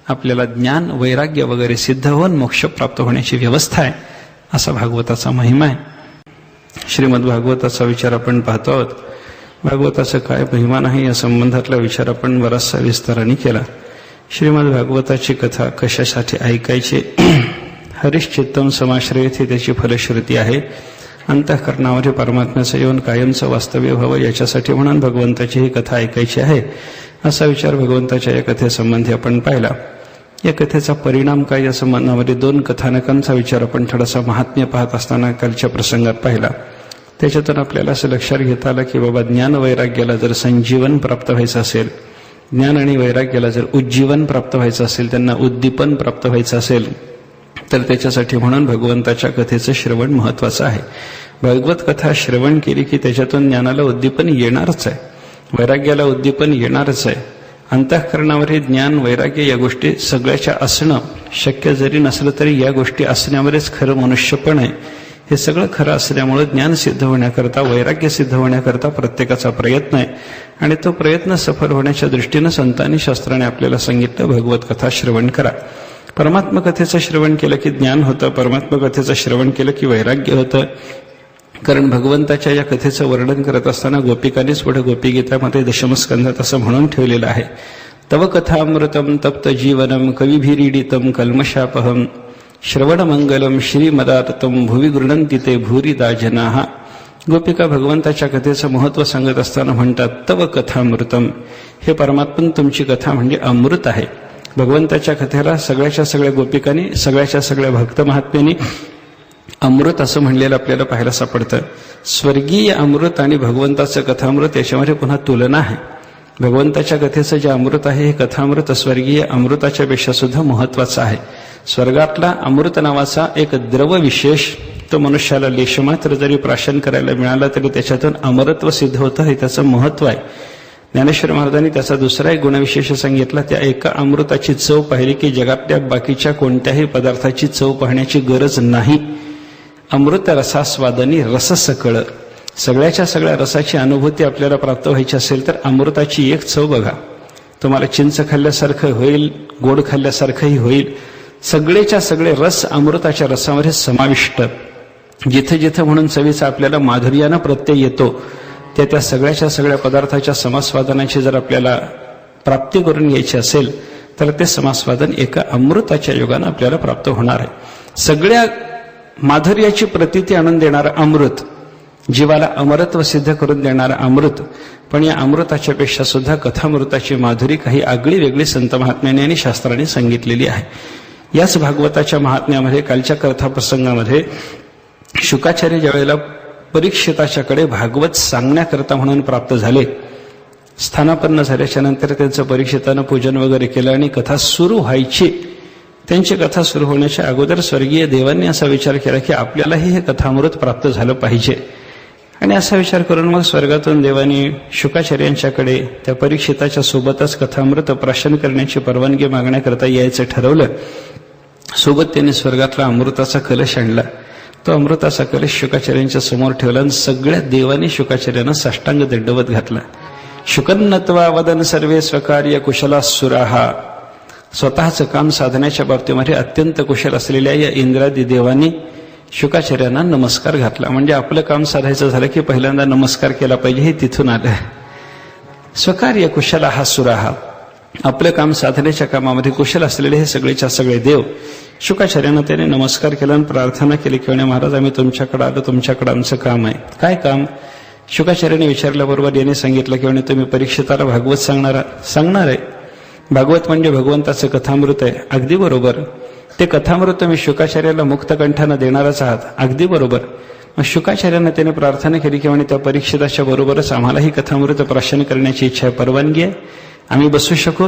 आपल्याला ज्ञान वैराग्य वगैरे सिद्ध होऊन मोक्ष प्राप्त होण्याची व्यवस्था आहे. असा भागवताचा महिमा आहे. श्रीमद भागवताचा विचार आपण पाहतो आहोत. भागवताचं काय महिमा नाही या संबंधातला विचार आपण बराचसा विस्ताराने केला. श्रीमद भागवताची कथा कशासाठी ऐकायची? हरिश्चित्तम समाश्रयेत ही त्याची फलश्रुती आहे. अंतःकरणामध्ये परमात्म्याचं येऊन कायमचं वास्तव्य व्हावं याच्यासाठी म्हणून भगवंताची ही कथा ऐकायची आहे. असा विचार भगवंताच्या या कथेसंबंधी आपण पाहिला. या कथेचा परिणाम काय या संबंधामध्ये 2 कथानकांचा विचार आपण थोडासा महात्म्य पाहत असताना कालच्या प्रसंगात पाहिला. त्याच्यातून आपल्याला असं लक्षात घेता आलं की बाबा ज्ञान वैराग्याला जर संजीवन प्राप्त व्हायचं असेल, ज्ञान आणि वैराग्याला जर उज्जीवन प्राप्त व्हायचं असेल, त्यांना उद्दीपन प्राप्त व्हायचं असेल तर त्याच्यासाठी म्हणून भगवंताच्या कथेचं श्रवण महत्वाचं आहे. भागवत कथा श्रवण केली की त्याच्यातून ज्ञानाला उद्दीपन येणारच आहे, वैराग्याला उद्दीपन येणारच आहे. अंतःकरणावर हे ज्ञान वैराग्य या गोष्टी सगळ्याच्या असणं शक्य जरी नसलं तरी या गोष्टी असण्यावरच खरं मनुष्यपण आहे. हे सगळं खरं असल्यामुळे ज्ञान सिद्ध होण्याकरता, वैराग्य सिद्ध होण्याकरता प्रत्येकाचा प्रयत्न आहे. आणि तो प्रयत्न सफल होण्याच्या दृष्टीनं संतांनी शास्त्राने आपल्याला सांगितलं, भगवत कथा श्रवण करा. परमात्म कथेचं श्रवण केलं की ज्ञान होतं, परमात्म कथेचं श्रवण केलं की वैराग्य होतं. कारण भगवंताच्या या कथेचं वर्णन करत असताना गोपिकांनीच पुढे गोपीगीतामध्ये दशमस्कंधात असं म्हणून ठेवलेलं आहे, तव कथामृतम तप्त जीवनम कविभिरीडितम कल्मषापहम श्रवणमंगलम श्रीमदातम भुवि गृह्णन्ति ते भूरिदा जनाः. गोपिका भगवंताच्या कथेचं महत्व सांगत असताना म्हणतात, तव कथामृतम, हे परमात्मन तुमची कथा म्हणजे अमृत आहे. भगवंताच्या कथेला सगळ्याच्या सगळ्या गोपिकांनी, सगळ्याच्या सगळ्या भक्त महात्म्यांनी अमृत असं म्हणलेलं आपल्याला पाहायला सापडतं. स्वर्गीय अमृत आणि भगवंताचं कथामृत याच्यामध्ये पुन्हा तुलना आहे. भगवंताच्या कथेचं जे अमृत आहे हे कथामृत स्वर्गीय अमृताच्या पेक्षा सुद्धा महत्वाचं आहे. स्वर्गातला अमृत नावाचा एक द्रव विशेष तो मनुष्याला लेशमात्र जरी प्राशन करायला मिळाला तरी त्याच्यातून अमरत्व सिद्ध होतं, हे त्याचं महत्व आहे. ज्ञानेश्वर महाराजांनी त्याचा दुसरा एक गुणविशेष सांगितला, त्या एका अमृताची चव पाहिली की जगातल्या बाकीच्या कोणत्याही पदार्थाची चव पाहण्याची गरज नाही. अमृत रसास्वादनी रससकळ, सगळ्याच्या सगळ्या रसाची अनुभूती आपल्याला प्राप्त व्हायची असेल तर अमृताची एक चव बघा. तुम्हाला चिंच खाल्ल्यासारखं होईल, गोड खाल्ल्यासारखंही होईल. सगळेच्या सगळे रस अमृताच्या रसामध्ये समाविष्ट. जिथे जिथे म्हणून चवीचा आपल्याला माधुर्यानं प्रत्यय येतो, त्या सगळ्याच्या सगळ्या पदार्थाच्या समास्वादनाची जर आपल्याला प्राप्ती करून घ्यायची असेल तर ते समास्वादन एका अमृताच्या योगानं आपल्याला प्राप्त होणार आहे. सगळ्या माधुर्याची प्रतीती आणून देणारं अमृत, जीवाला अमरत्व सिद्ध करून देणारं अमृत. पण या अमृताच्या पेक्षा सुद्धा कथामृताची माधुरी काही आगळी वेगळी संत महात्म्यांनी आणि शास्त्रांनी सांगितलेली आहे. याच भागवताच्या महात्म्यामध्ये कालच्या कथाप्रसंगामध्ये शुकाचार्य ज्यावेळेला परीक्षिताच्याकडे भागवत सांगण्याकरता म्हणून प्राप्त झाले, स्थानापन्न झाल्याच्या नंतर त्यांचं परीक्षितानं पूजन वगैरे केलं आणि कथा सुरू व्हायची. त्यांची कथा सुरू होण्याच्या अगोदर स्वर्गीय देवांनी असा विचार केला की आपल्यालाही हे कथामृत प्राप्त झालं पाहिजे. आणि असा विचार करून मग स्वर्गातून देवांनी शुकाचार्यांच्याकडे त्या परीक्षिताच्या सोबतच कथामृत प्राशन करण्याची परवानगी मागण्याकरता यायचं ठरवलं. सोबत त्यांनी स्वर्गातला अमृताचा कलश आणला. तो अमृताचा कलश शुकाचार्यांच्या समोर ठेवला आणि सगळ्या देवांनी शुकाचार्यांना साष्टांग दंडवत घातला. शुकन्नत्वा वदन सर्वे स्वकार्य कुशलासुराहा, स्वतःचं काम साधण्याच्या बाबतीमध्ये अत्यंत कुशल असलेल्या या इंद्रादी देवांनी शुकाचार्यांना नमस्कार घातला. म्हणजे आपलं काम साधायचं झालं की पहिल्यांदा नमस्कार केला पाहिजे, हे तिथून आलं. स्वकार्य कुशलाहा सुराहा, आपलं काम साधण्याच्या कामामध्ये कुशल असलेले हे सगळेच्या सगळे देव. शुकाचार्यांना त्याने नमस्कार केला आणि प्रार्थना केली की महाराज आम्ही तुमच्याकडे आलो, तुमच्याकडे आमचं काम आहे. काय काम? शुकाचार्याने विचारल्याबरोबर याने सांगितलं की तुम्ही परीक्षिताला भागवत सांगणार आहे. भागवत म्हणजे भगवंताचं कथामृत आहे. अगदी बरोबर. ते कथामृत मी शुकाचार्याला मुक्तकंठानं देणारच आहात. अगदी बरोबर. मग शुकाचार्यांना त्याने प्रार्थना केली की त्या परीक्षिताच्या बरोबरच आम्हालाही कथामृत प्राशन करण्याची इच्छा आहे, परवानगी आहे, आम्ही बसू शकू?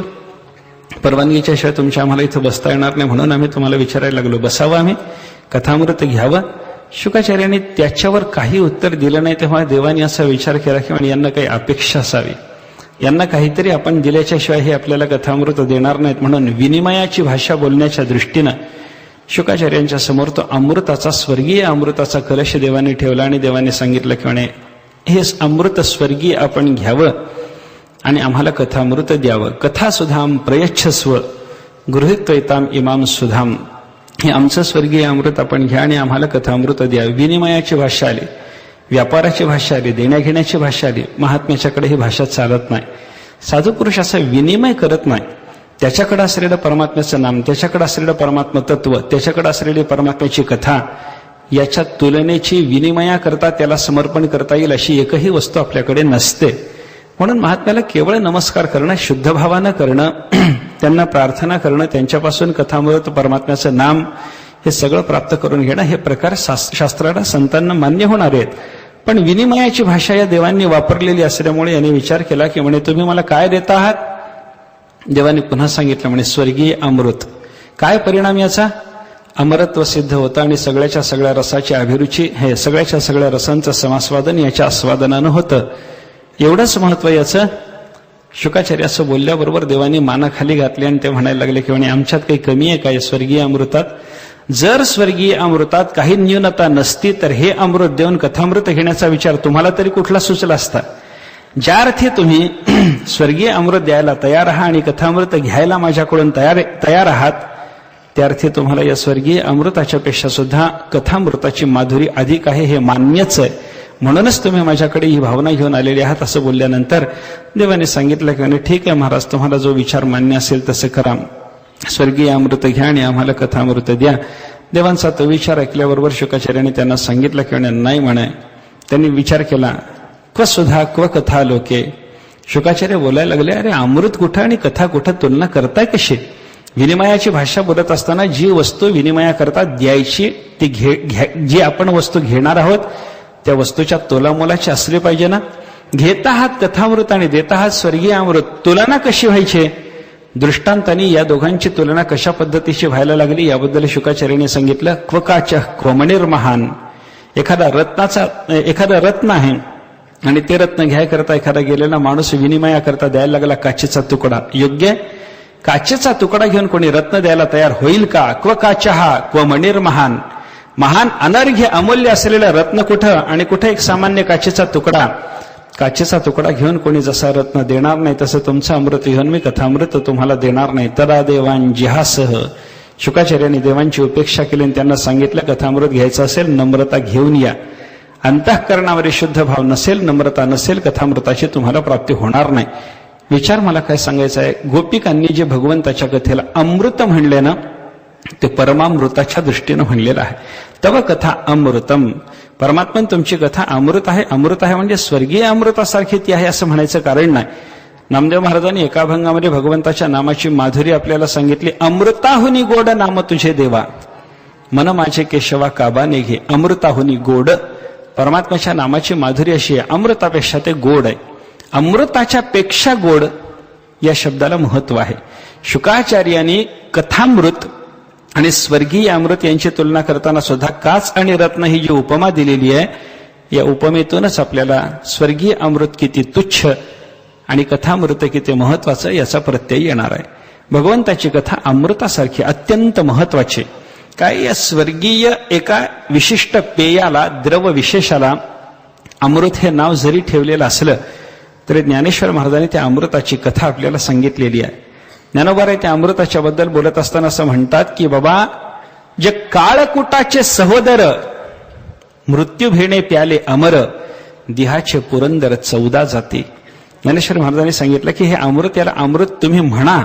परवानगीच्या शिवाय तुमच्या आम्हाला इथं बसता येणार नाही, म्हणून आम्ही तुम्हाला विचारायला लागलो, बसावं आम्ही, कथामृत घ्यावं? शुकाचार्यांनी त्याच्यावर काही उत्तर दिलं नाही. तेव्हा देवानी असा विचार केला की यांना काही अपेक्षा असावी, यांना काहीतरी आपण दिल्याच्या शिवाय हे आपल्याला कथामृत देणार नाहीत. म्हणून विनिमयाची भाषा बोलण्याच्या दृष्टीनं शुकाचार्यांच्या समोर तो अमृताचा, स्वर्गीय अमृताचा कलश देवाने ठेवला आणि देवाने सांगितलं की हे अमृत स्वर्गीय आपण घ्यावं आणि आम्हाला कथामृत द्यावं. कथा सुधाम प्रयच्छस्व गृहीत्वैताम इमाम सुधाम, हे आमचं स्वर्गीय अमृत आपण घ्या आणि आम्हाला कथामृत द्या. विनिमयाची भाषा आली, व्यापाराची भाषा आली, देण्याघेण्याची भाषा आली. महात्म्याच्याकडे ही भाषा चालत नाही. साधू पुरुष असा विनिमय करत नाही. त्याच्याकडे असलेलं परमात्म्याचं नाम, त्याच्याकडे असलेलं परमात्म तत्व, त्याच्याकडे असलेली परमात्म्याची कथा, याच्या तुलनेची विनिमयाकरता त्याला समर्पण करता येईल अशी एकही वस्तू आपल्याकडे नसते. म्हणून महात्म्याला केवळ नमस्कार करणं, शुद्ध भावानं करणं, त्यांना प्रार्थना करणं, त्यांच्यापासून कथामृत, परमात्म्याचं नाम हे सगळं प्राप्त करून घेणं, हे प्रकार शास्त्राला, संतांना मान्य होणार आहेत. पण विनिमयाची भाषा या देवांनी वापरलेली असल्यामुळे यांनी विचार केला की तुम्ही मला काय देता आहात? देवांनी पुन्हा सांगितलं स्वर्गीय अमृत. काय परिणाम याचा? अमरत्व सिद्ध होतं आणि सगळ्याच्या सगळ्या रसाची अभिरुची हे सगळ्याच्या सगळ्या रसांचं समास्वादन याच्या आस्वादनानं होतं. एवढंच महत्व याचं. शुकाचार्य असं बोलल्याबरोबर देवानी मानाखाली घातली आणि ते म्हणायला लागले की म्हणे आमच्यात काही कमी आहे काय स्वर्गीय अमृतात? जर स्वर्गीय अमृतात काही न्यूनता नसती तर हे अमृत देऊन कथामृत घेण्याचा विचार तुम्हाला तरी कुठला सुचला असता? ज्या अर्थी तुम्ही स्वर्गीय अमृत द्यायला तयार आहात आणि कथामृत घ्यायला माझ्याकडून तयार आहात, त्या अर्थी तुम्हाला या स्वर्गीय अमृताच्या पेक्षा सुद्धा कथामृताची माधुरी अधिक आहे हे मान्यच आहे. म्हणूनच तुम्ही माझ्याकडे ही भावना घेऊन आलेली आहात. असं बोलल्यानंतर देवाने सांगितलं की ठीक आहे महाराज, तुम्हाला जो विचार मान्य असेल तसं करा. स्वर्गीय अमृत घ्या आणि आम्हाला कथामृत द्या. देवांचा तो विचार ऐकल्याबरोबर शुकाचार्याने त्यांना सांगितलं की नाही म्हणे. त्यांनी विचार केला, क्व सुधा क्व कथा लोके. शुकाचार्य बोलायला लागले, अरे अमृत कुठं आणि कथा कुठं तुलना करताय कशी? विनिमयाची भाषा बोलत असताना जी वस्तू विनिमयाकरता द्यायची ती जी आपण वस्तू घेणार आहोत त्या वस्तूच्या तोलामोलाची असली पाहिजे ना. घेत आहात कथामृत आणि देत आहात स्वर्गीय अमृत, तुलना कशी व्हायची? दृष्टांतांनी या दोघांची तुलना कशा पद्धतीची व्हायला लागली याबद्दल शुकाचार्याने सांगितलं. क्वकाच क्वमणिर्महान. एखादा रत्न आहे आणि ते रत्न घ्यायकरता एखादा गेलेला माणूस विनिमयाकरता द्यायला लागला काचेचा तुकडा. योग्य? काचेचा तुकडा घेऊन कोणी रत्न द्यायला तयार होईल का? क्वकाचहा क्वमणिर्महान. महान अनर्घ्य अमूल्य असलेलं रत्न कुठं आणि कुठं एक सामान्य काचेचा तुकडा. काचेचा तुकडा घेऊन कोणी जसा रत्न देणार नाही तसं तुमचं अमृत घेऊन मी कथामृत तुम्हाला देणार नाही. तदा देवान जिहासह. शुकाचार्याने देवांची उपेक्षा केली आणि त्यांना सांगितलं कथामृत घ्यायचं असेल नम्रता घेऊन या. अंतःकरणावर शुद्ध भाव नसेल, नम्रता नसेल, कथामृताची तुम्हाला प्राप्ती होणार नाही. विचार मला काय सांगायचा आहे, गोपिकांनी जे भगवंताच्या कथेला अमृत म्हणले ना ते परमामृताच्या दृष्टीनं म्हणलेलं आहे. तव कथा अमृतम. परमात्मा तुमची कथा अमृत आहे. अमृत आहे म्हणजे स्वर्गीय अमृतासारखी ती आहे असं म्हणायचं कारण नाही. नामदेव महाराजांनी एका अभंगामध्ये भगवंताच्या नामाची माधुरी आपल्याला सांगितली. अमृताहुनी गोड नाम तुझे देवा, मन माझे केशवा काबाने घे. अमृताहुनी गोड. परमात्म्याच्या नामाची माधुरी अशी आहे, अमृतापेक्षा ते गोड आहे. अमृताच्या पेक्षा गोड या शब्दाला महत्व आहे. शुकाचार्यांनी कथामृत आणि स्वर्गीय अमृत यांची तुलना करताना सुद्धा काच आणि रत्न ही जी उपमा दिलेली आहे या उपमेतूनच आपल्याला स्वर्गीय अमृत किती तुच्छ आणि कथामृत किती महत्वाचं याचा प्रत्यय येणार आहे. भगवंताची कथा अमृतासारखी अत्यंत महत्वाची. काय या स्वर्गीय एका विशिष्ट पेयाला, द्रव विशेषाला अमृत हे नाव जरी ठेवलेलं असलं तरी ज्ञानेश्वर महाराजांनी त्या अमृताची कथा आपल्याला सांगितलेली आहे. ज्ञानोबा त्या अमृताच्या बद्दल बोलत असताना असं म्हणतात की बाबा, जे काळकुटाचे सहोदर मृत्यू भेणे प्याले अमर, दिहाचे पुरंदर 14 जाती. ज्ञानेश्वर महाराजांनी सांगितलं की हे अमृत, याला अमृत तुम्ही म्हणा.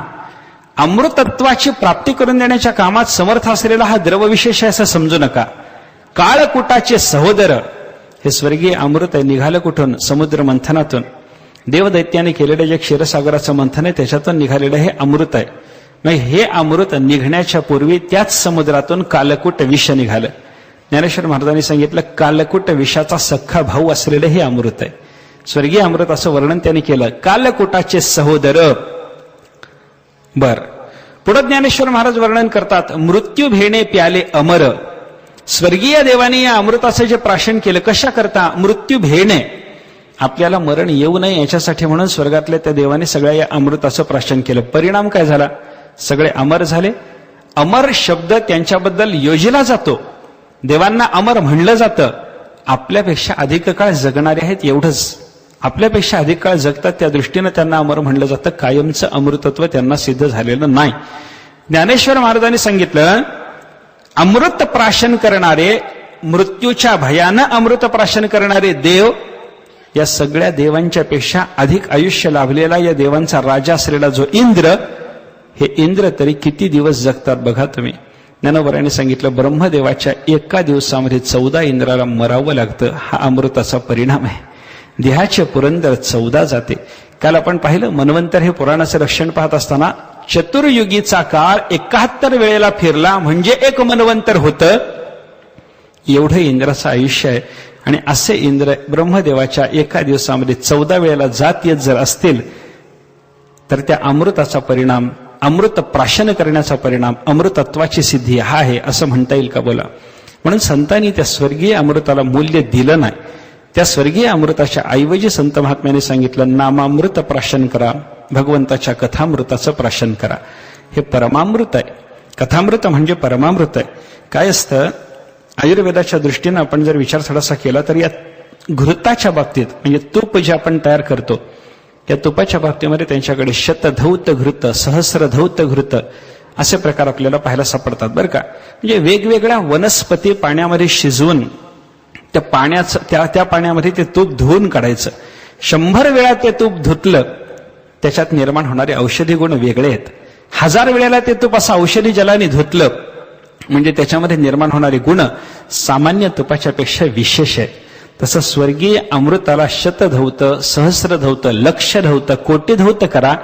अमृतत्वाची प्राप्ती करून देण्याच्या कामात समर्थ असलेला हा द्रवविशेष आहे असं समजू नका. काळकुटाचे सहोदर हे स्वर्गीय अमृत आहे. निघालं कुठून? समुद्र मंथनातून. देवदैत्याने केलेलं जे क्षीरसागराचं मंथन आहे त्याच्यातून निघालेलं हे अमृत आहे. मग हे अमृत निघण्याच्या पूर्वी त्याच समुद्रातून कालकूट विष निघालं. ज्ञानेश्वर महाराजांनी सांगितलं कालकूट विषाचा सख्खा भाऊ असलेलं हे अमृत आहे. स्वर्गीय अमृत असं वर्णन त्यांनी केलं. कालकूटाचे सहोदर. बर, पुढे ज्ञानेश्वर महाराज वर्णन करतात, मृत्यू भेणे प्याले अमर. स्वर्गीय देवाने या अमृताचं जे प्राशन केलं कशा करता? मृत्यू भेणे, आपल्याला मरण येऊ नये याच्यासाठी म्हणून स्वर्गातल्या त्या देवाने सगळ्या या अमृताचं प्राशन केलं. परिणाम काय झाला? सगळे अमर झाले. अमर शब्द त्यांच्याबद्दल योजला जातो. देवांना अमर म्हणलं जातं. आपल्यापेक्षा अधिक काळ जगणारे आहेत एवढंच. आपल्यापेक्षा अधिक काळ जगतात त्या दृष्टीनं त्यांना अमर म्हणलं जातं. कायमचं अमृतत्व त्यांना सिद्ध झालेलं नाही. ज्ञानेश्वर महाराजांनी सांगितलं अमृत प्राशन करणारे, मृत्यूच्या भयानं अमृत प्राशन करणारे देव, या सगळ्या देवांच्या पेक्षा अधिक आयुष्य लाभलेला या देवांचा राजा असलेला जो इंद्र, हे इंद्र तरी किती दिवस जगतात बघा तुम्ही. ज्ञानोबरांनी सांगितलं ब्रह्मदेवाच्या एका दिवसामध्ये 14 इंद्राला मरावं लागतं. हा अमृताचा परिणाम आहे. देहाचे पुरंदर 14 जाते. काल आपण पाहिलं मनवंतर हे पुराणाचं लक्षण पाहत असताना चतुर्युगीचा काळ 71 वेळेला फिरला म्हणजे एक मनवंतर होतं. एवढं इंद्राचं आयुष्य आहे. आणि असे इंद्र ब्रह्मदेवाच्या एका दिवसामध्ये 14 वेळेला जात येत जर असतील तर त्या अमृताचा परिणाम अमृत प्राशन करण्याचा परिणाम, अमृतत्वाची सिद्धी हा आहे असं म्हणता येईल का बोला. म्हणून संतांनी त्या स्वर्गीय अमृताला मूल्य दिलं नाही. त्या स्वर्गीय अमृताच्या ऐवजी संत महात्म्याने सांगितलं नामामृत प्राशन करा, भगवंताच्या कथामृताचं प्राशन करा. हे परमामृत आहे. कथामृत म्हणजे परमामृत आहे. काय असतं, आयुर्वेदाच्या दृष्टीनं आपण जर विचार थोडासा केला तर या घृताच्या बाबतीत म्हणजे तूप जे आपण तयार करतो त्या तुपाच्या बाबतीमध्ये त्यांच्याकडे शतधौत घृत, सहस्रधौत घृत असे प्रकार आपल्याला पाहायला सापडतात बरं का. म्हणजे वेगवेगळ्या वनस्पती पाण्यामध्ये शिजवून त्या पाण्याचं त्या पाण्यामध्ये ते तूप धुवून काढायचं. 100 वेळा ते तूप धुतलं त्याच्यात निर्माण होणारे औषधी गुण वेगळे आहेत. 1000 वेळेला ते तूप असं औषधी जलाने धुतलं म्हणजे त्याच्यामध्ये निर्माण होणारे गुण सामान्य तुपाच्या पेक्षा विशेष आहेत. तसं स्वर्गीय अमृताला शतधौत, सहस्रधौत, लक्षधौत, कोटीधौत करा,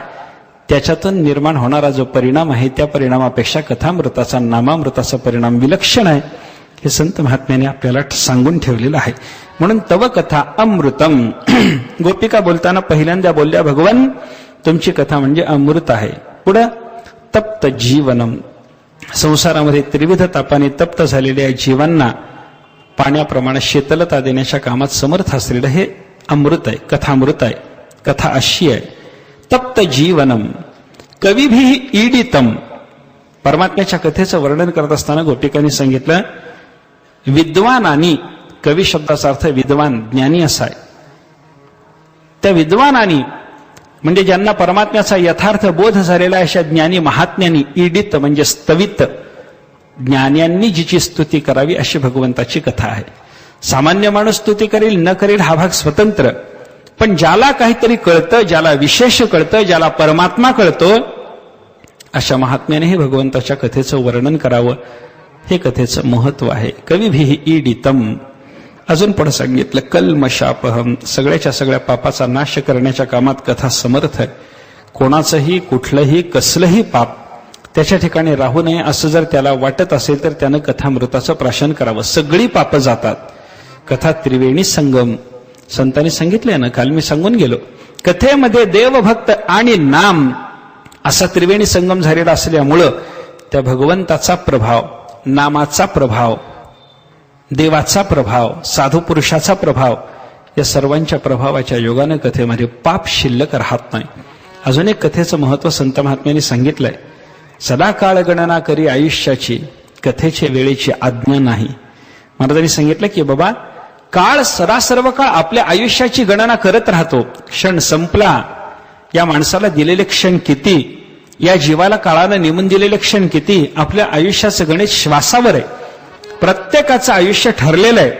त्याच्यातून निर्माण होणारा जो परिणाम आहे त्या परिणामापेक्षा कथामृताचा, नामामृताचा परिणाम विलक्षण आहे. हे संत महात्म्याने आपल्याला सांगून ठेवलेलं आहे. म्हणून तव कथा अमृतम. गोपिका बोलताना पहिल्यांदा बोलल्या भगवान तुमची कथा म्हणजे अमृत आहे. पुढं तप्त जीवनम, संसारामध्ये त्रिविध तापाने तप्त झालेल्या जीवांना पाण्याप्रमाणे शीतलता देण्याच्या कामात समर्थ असलेलं हे अमृत आहे, कथामृत आहे. कथा अशी आहे. तप्त जीवनम कविभी ईडितम. परमात्म्याच्या कथेचं वर्णन करत असताना गोपिकांनी सांगितलं विद्वानानी, कवी शब्दाचा अर्थ विद्वान, ज्ञानी असा आहे. त्या विद्वानानी म्हणजे ज्यांना परमात्म्याचा यथार्थ बोध झालेला अशा ज्ञानी महात्म्यांनी, ईडित म्हणजे स्तवित, ज्ञान्यांनी जिची स्तुती करावी अशी भगवंताची कथा आहे. सामान्य माणूस स्तुती करेल न करेल हा भाग स्वतंत्र, पण ज्याला काहीतरी कळतं, ज्याला विशेष कळतं, ज्याला परमात्मा कळतो अशा महात्म्याने हे भगवंताच्या कथेचं वर्णन करावं. हे कथेचं महत्व आहे. कविभिः ईडितम. अजून पुढे सांगितलं कल्मशापहम, सगळ्याच्या सगळ्या पापाचा नाश करण्याच्या कामात कथा समर्थ आहे. कोणाचंही कुठलंही कसलंही पाप त्याच्या ठिकाणी राहू नये असं जर त्याला वाटत असेल तर त्यानं कथामृताचं प्राशन करावं. सगळी पापं जातात. कथा त्रिवेणी संगम, संतांनी सांगितलंय ना, काल मी सांगून गेलो. कथेमध्ये देवभक्त आणि नाम असा त्रिवेणी संगम झालेला असल्यामुळं त्या भगवंताचा प्रभाव, नामाचा प्रभाव, देवाचा प्रभाव, साधू पुरुषाचा प्रभाव, या सर्वांच्या प्रभावाच्या योगानं कथेमध्ये पाप शिल्लक राहत नाही. अजून एक कथेचं महत्व संत महात्म्यांनी सांगितलंय. सदा काळ गणना करी आयुष्याची, कथेच्या वेळेची आज्ञा नाही. महाराजांनी सांगितलं की बाबा काळ सर्व काळ आपल्या आयुष्याची गणना करत राहतो. क्षण संपला, या माणसाला दिलेले क्षण किती, या जीवाला काळानं नेमून दिलेले क्षण किती, आपल्या आयुष्याचं गणित श्वासावर आहे. प्रत्येकाचं आयुष्य ठरलेलं आहे.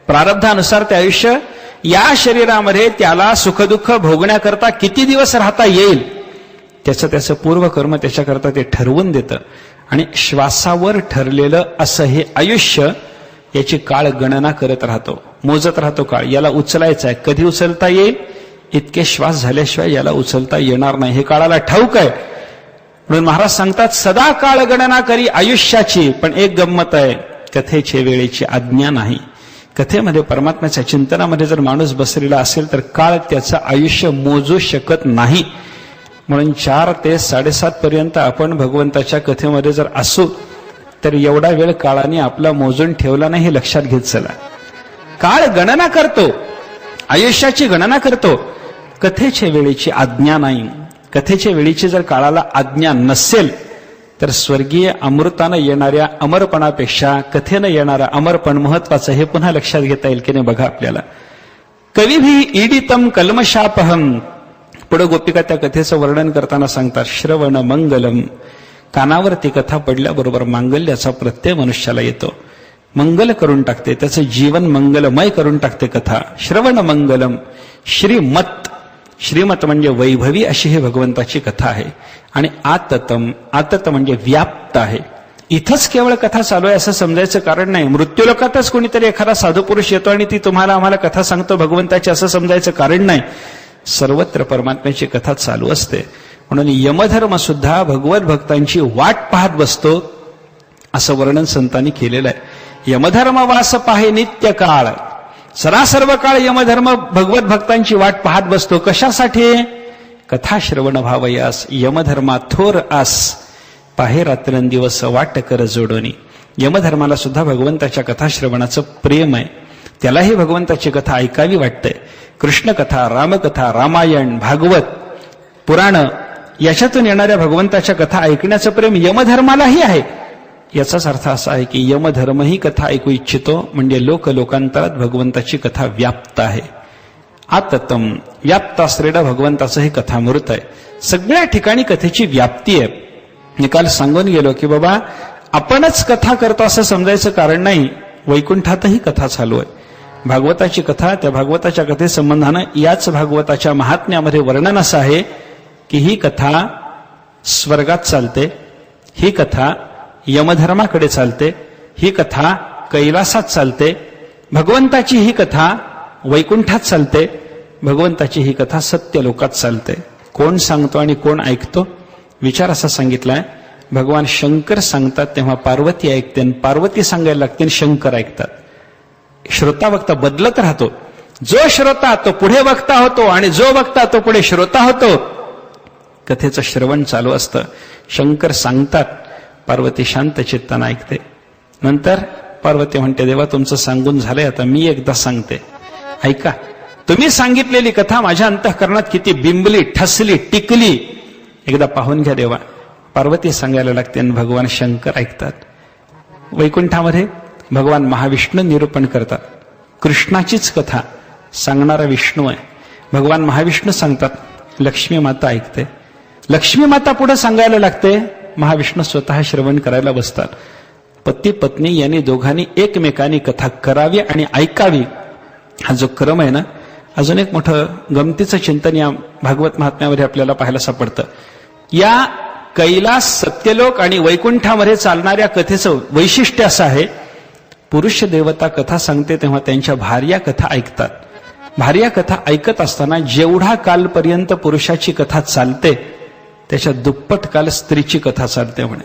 प्रारब्धानुसार ते आयुष्य या शरीरामध्ये त्याला सुखदुःख भोगण्याकरता किती दिवस राहता येईल त्याचं पूर्वकर्म त्याच्याकरता ते ठरवून देतं. आणि श्वासावर ठरलेलं असं हे आयुष्य, याची काळ गणना करत राहतो, मोजत राहतो. काळ याला उचलायचा आहे, कधी उचलता येईल, इतके श्वास झाल्याशिवाय याला उचलता येणार नाही, हे काळाला ठाऊक आहे. म्हणून महाराज सांगतात सदा काळ गणना करी आयुष्याची. पण एक गंमत आहे, कथेचे वेळेची आज्ञा नाही. कथेमध्ये परमात्म्याच्या चिंतनामध्ये जर माणूस बसलेला असेल तर काळ त्याचं आयुष्य मोजू शकत नाही. म्हणून 4 ते 7:30 पर्यंत आपण भगवंताच्या कथेमध्ये जर असू तर एवढा वेळ काळाने आपला मोजून ठेवला नाही हे लक्षात घेत चला. काळ गणना करतो, आयुष्याची गणना करतो, कथेच्या वेळेची आज्ञा नाही. कथेच्या वेळेची जर काळाला आज्ञा नसेल तर स्वर्गीय अमृतानं येणाऱ्या अमरपणापेक्षा कथेनं येणारं अमरपण महत्वाचं, हे पुन्हा लक्षात घेता येईल की नाही बघा आपल्याला. कविभिः ईडितम कल्मशापहम. पुढे गोपिका त्या कथेचं वर्णन करताना सांगतात श्रवण मंगलम. कानावर ती कथा पडल्याबरोबर मांगल्याचा प्रत्यय मनुष्याला येतो, मंगल करून टाकते, त्याचं जीवन मंगलमय करून टाकते कथा. श्रवण मंगलम. श्रीमत, श्रीमत म्हणजे वैभवी अशी ही भगवंताची कथा आहे. आणि आततम, आतत म्हणजे व्याप्त आहे. इथंच केवळ कथा चालू आहे असं समजायचं कारण नाही. मृत्यूलोकातच कोणीतरी एखादा साधू पुरुष येतो आणि ती तुम्हाला आम्हाला कथा सांगतो भगवंताची असं समजायचं कारण नाही. सर्वत्र परमात्म्याची कथा चालू असते. म्हणून यमधर्म सुद्धा भगवत भक्तांची वाट पाहत बसतो असं वर्णन संतांनी केलेलं आहे. यमधर्म वास पाहे नित्य काळ. सर्व काळ यमधर्म भगवत भक्तांची वाट पाहत बसतो. कशासाठी? कथा श्रवण व्हावयास यमधर्मा थोर आस पाहे रात्रंदिवस वाट कर जोडोनी. यमधर्माला सुद्धा भगवंताच्या कथा श्रवणाचं प्रेम आहे. त्यालाही भगवंताची कथा ऐकावी वाटते. कृष्णकथा, रामकथा, रामायण, भागवत, पुराण याच्यातून येणाऱ्या भगवंताच्या कथा ऐकण्याचं प्रेम यमधर्मालाही आहे. याचाच अर्थ असा आहे की यमधर्मही कथा ऐकू इच्छितो, म्हणजे लोकांतरात भगवंताची कथा व्याप्त आहे. आततम व्याप्त असलेलं भगवंताचं हे कथामृत आहे. सगळ्या ठिकाणी कथेची व्याप्ती आहे. मी काल सांगून गेलो की बाबा आपणच कथा करतो असं समजायचं कारण नाही. वैकुंठातही कथा चालू आहे. भागवताची कथा, त्या भागवताच्या कथेसंबंधानं याच भागवताच्या महात्म्यामध्ये वर्णन असं आहे की ही कथा स्वर्गात चालते, ही कथा यमधर्माकडे चालते, ही कथा कैलासात चालते, भगवंताची ही कथा वैकुंठात चालते, भगवंताची ही कथा सत्यलोकात चालते. कोण सांगतो आणि कोण ऐकतो? विचार असा सांगितलाय. भगवान शंकर सांगतात तेव्हा पार्वती ऐकते, आणि पार्वती सांगायला लागते आणि शंकर ऐकतात. श्रोता वक्ता बदलत राहतो. जो श्रोता तो पुढे वक्ता होतो, आणि जो वक्ता तो पुढे श्रोता होतो. कथेचं श्रवण चालू असतं. शंकर सांगतात, पार्वती शांत चित्तानं ऐकते. नंतर पार्वती म्हणते, देवा तुमचं सांगून झालंय, आता मी एकदा सांगते, ऐका. तुम्ही सांगितलेली कथा माझ्या अंतःकरणात किती बिंबली, ठसली, टिकली, एकदा पाहून घ्या देवा. पार्वती सांगायला लागते आणि भगवान शंकर ऐकतात. वैकुंठामध्ये भगवान महाविष्णू निरूपण करतात. कृष्णाचीच कथा सांगणारा विष्णू आहे. भगवान महाविष्णू सांगतात, लक्ष्मी माता ऐकते. लक्ष्मी माता पुढे सांगायला लागते, महाविष्णू स्वतः श्रवण करायला बसतात. पती पत्नी यांनी दोघांनी एकमेकांनी कथा करावी आणि ऐकावी, हा जो क्रम आहे ना, अजून एक मोठं गमतीचं चिंतन या भागवत महात्म्यामध्ये आपल्याला पाहायला सापडतं. या कैलास, सत्यलोक आणि वैकुंठामध्ये चालणाऱ्या कथेचं वैशिष्ट्य असं आहे, पुरुष देवता कथा सांगते तेव्हा त्यांच्या भार्या कथा ऐकतात. भार्या कथा ऐकत असताना जेवढा कालपर्यंत पुरुषाची कथा चालते त्याच्या दुप्पट काल स्त्रीची कथा चालते म्हणे.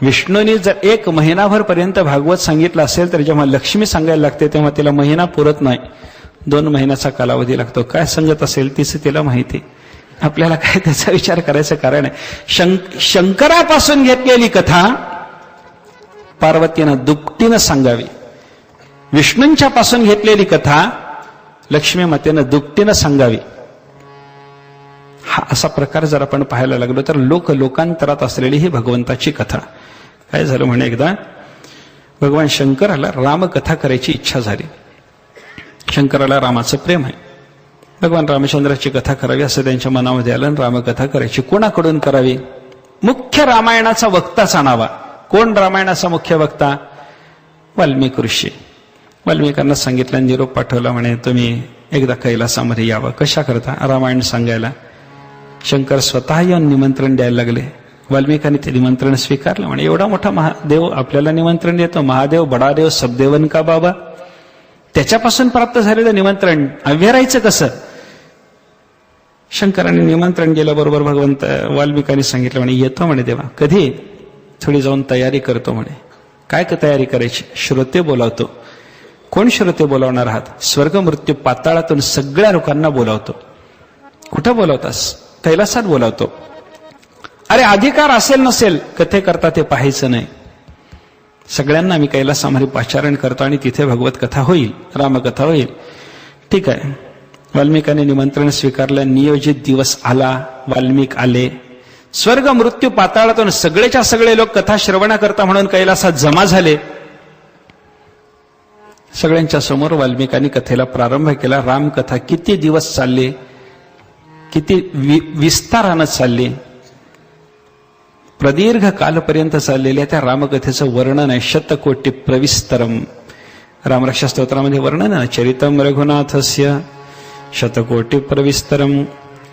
विष्णूने जर 1 महिनाभर पर्यंत भागवत सांगितलं असेल तर जेव्हा लक्ष्मी सांगायला लागते तेव्हा तिला महिना पुरत नाही, 2 महिन्याचा कालावधी लागतो. काय सांगत असेल तिचं तिला माहिती. आपल्याला काय त्याचा विचार करायचं कारण आहे. शंकरापासून घेतलेली कथा पार्वतीनं दुपटीनं सांगावी. विष्णूंच्या पासून घेतलेली कथा लक्ष्मी मातेनं दुपटीनं सांगावी. हा असा प्रकार जर आपण पाहायला लागलो तर लोकांतरात असलेली ही भगवंताची कथा. काय झालं म्हणे, एकदा भगवान शंकराला रामकथा करायची इच्छा झाली. शंकराला रामाचं प्रेम आहे. भगवान रामचंद्राची कथा करावी असं त्यांच्या मनामध्ये आलं, आणि रामकथा करायची. कोणाकडून करावी? मुख्य रामायणाचा वक्ताच आणावा. कोण रामायणाचा मुख्य वक्ता? वाल्मिक ऋषी. वाल्मिकांना सांगितलं, निरोप पाठवला, म्हणे तुम्ही एकदा कैलासामध्ये यावं. कशा करता? रामायण सांगायला. शंकर स्वतः येऊन निमंत्रण द्यायला लागले. वाल्मिकांनी ते निमंत्रण स्वीकारलं. म्हणे एवढा मोठा महादेव आपल्याला निमंत्रण देतो, महादेव बडादेव सबदेवन का बाबा, त्याच्यापासून प्राप्त झालेलं निमंत्रण अव्हेरायचं कसं? शंकरांनी निमंत्रण गेल्याबरोबर भगवंत वाल्मिकांनी सांगितलं, म्हणे येतो म्हणे देवा. कधी? थोडी जाऊन तयारी करतो म्हणे. काय तयारी करायची? श्रोते बोलावतो. कोण श्रोते बोलावणार आहात? स्वर्ग मृत्यू पाताळातून सगळ्या लोकांना बोलावतो. कुठं बोलावतास? कैलासात बोलावतो. अरे अधिकार असेल नसेल कथेकरता ते पाहायचं नाही. सगळ्यांना मी कैलासामध्ये पाचारण करतो आणि तिथे भगवत कथा होईल, रामकथा होईल. ठीक आहे. वाल्मिकांनी निमंत्रण स्वीकारलं. नियोजित दिवस आला. वाल्मिक आले. स्वर्ग मृत्यू पाताळातून सगळेच्या सगळे लोक कथा श्रवणाकरता म्हणून कैलासात जमा झाले. सगळ्यांच्या समोर वाल्मिकांनी कथेला प्रारंभ केला. रामकथा किती दिवस चालली, किती विस्तारानं चालली, प्रदीर्घ कालपर्यंत चाललेल्या त्या रामकथेचं वर्णन आहे. शतकोटी प्रविस्तरम. रामरक्षा स्तोत्रामध्ये वर्णन आहे. चरितम रघुनाथस्य शतकोटी प्रविस्तरम.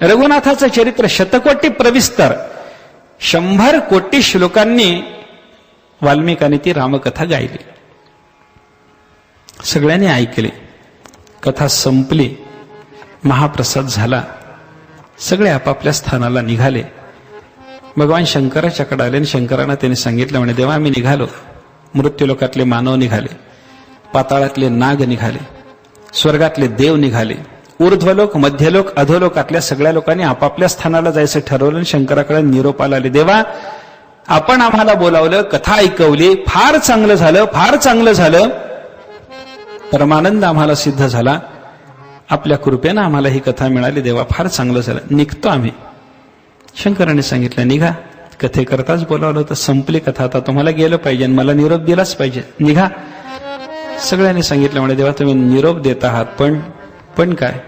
रघुनाथाचं चरित्र शतकोटी प्रविस्तर. 100 कोटी श्लोकांनी वाल्मिकांनी ती रामकथा गायली. सगळ्यांनी ऐकली. कथा संपली. महाप्रसाद झाला. सगळे आपापल्या स्थानाला निघाले. भगवान शंकराच्याकडे आले आणि शंकरांना त्यांनी सांगितलं, म्हणे देवा आम्ही निघालो. मृत्यूलोकातले मानव निघाले, पाताळातले नाग निघाले, स्वर्गातले देव निघाले, ऊर्ध्वलोक, मध्यलोक, अधोलोकातल्या सगळ्या लोकांनी आपापल्या स्थानाला जायचं ठरवलं. शंकराकडे निरोपाला आले, देवा आपण आम्हाला बोलावलं, कथा ऐकवली, फार चांगलं झालं, फार चांगलं झालं, परमानंद आम्हाला सिद्ध झाला, आपल्या कृपेनं आम्हाला ही कथा मिळाली, देवा फार चांगलं झालं, निघतो आम्ही. शंकराने सांगितलं, निघा, कथेकरताच बोलावलं होतं, संपली कथा, आता तुम्हाला गेलं पाहिजे, मला निरोप दिलाच पाहिजे, निघा. सगळ्यांनी सांगितलं, म्हणे देवा तुम्ही निरोप देत आहात, पण काय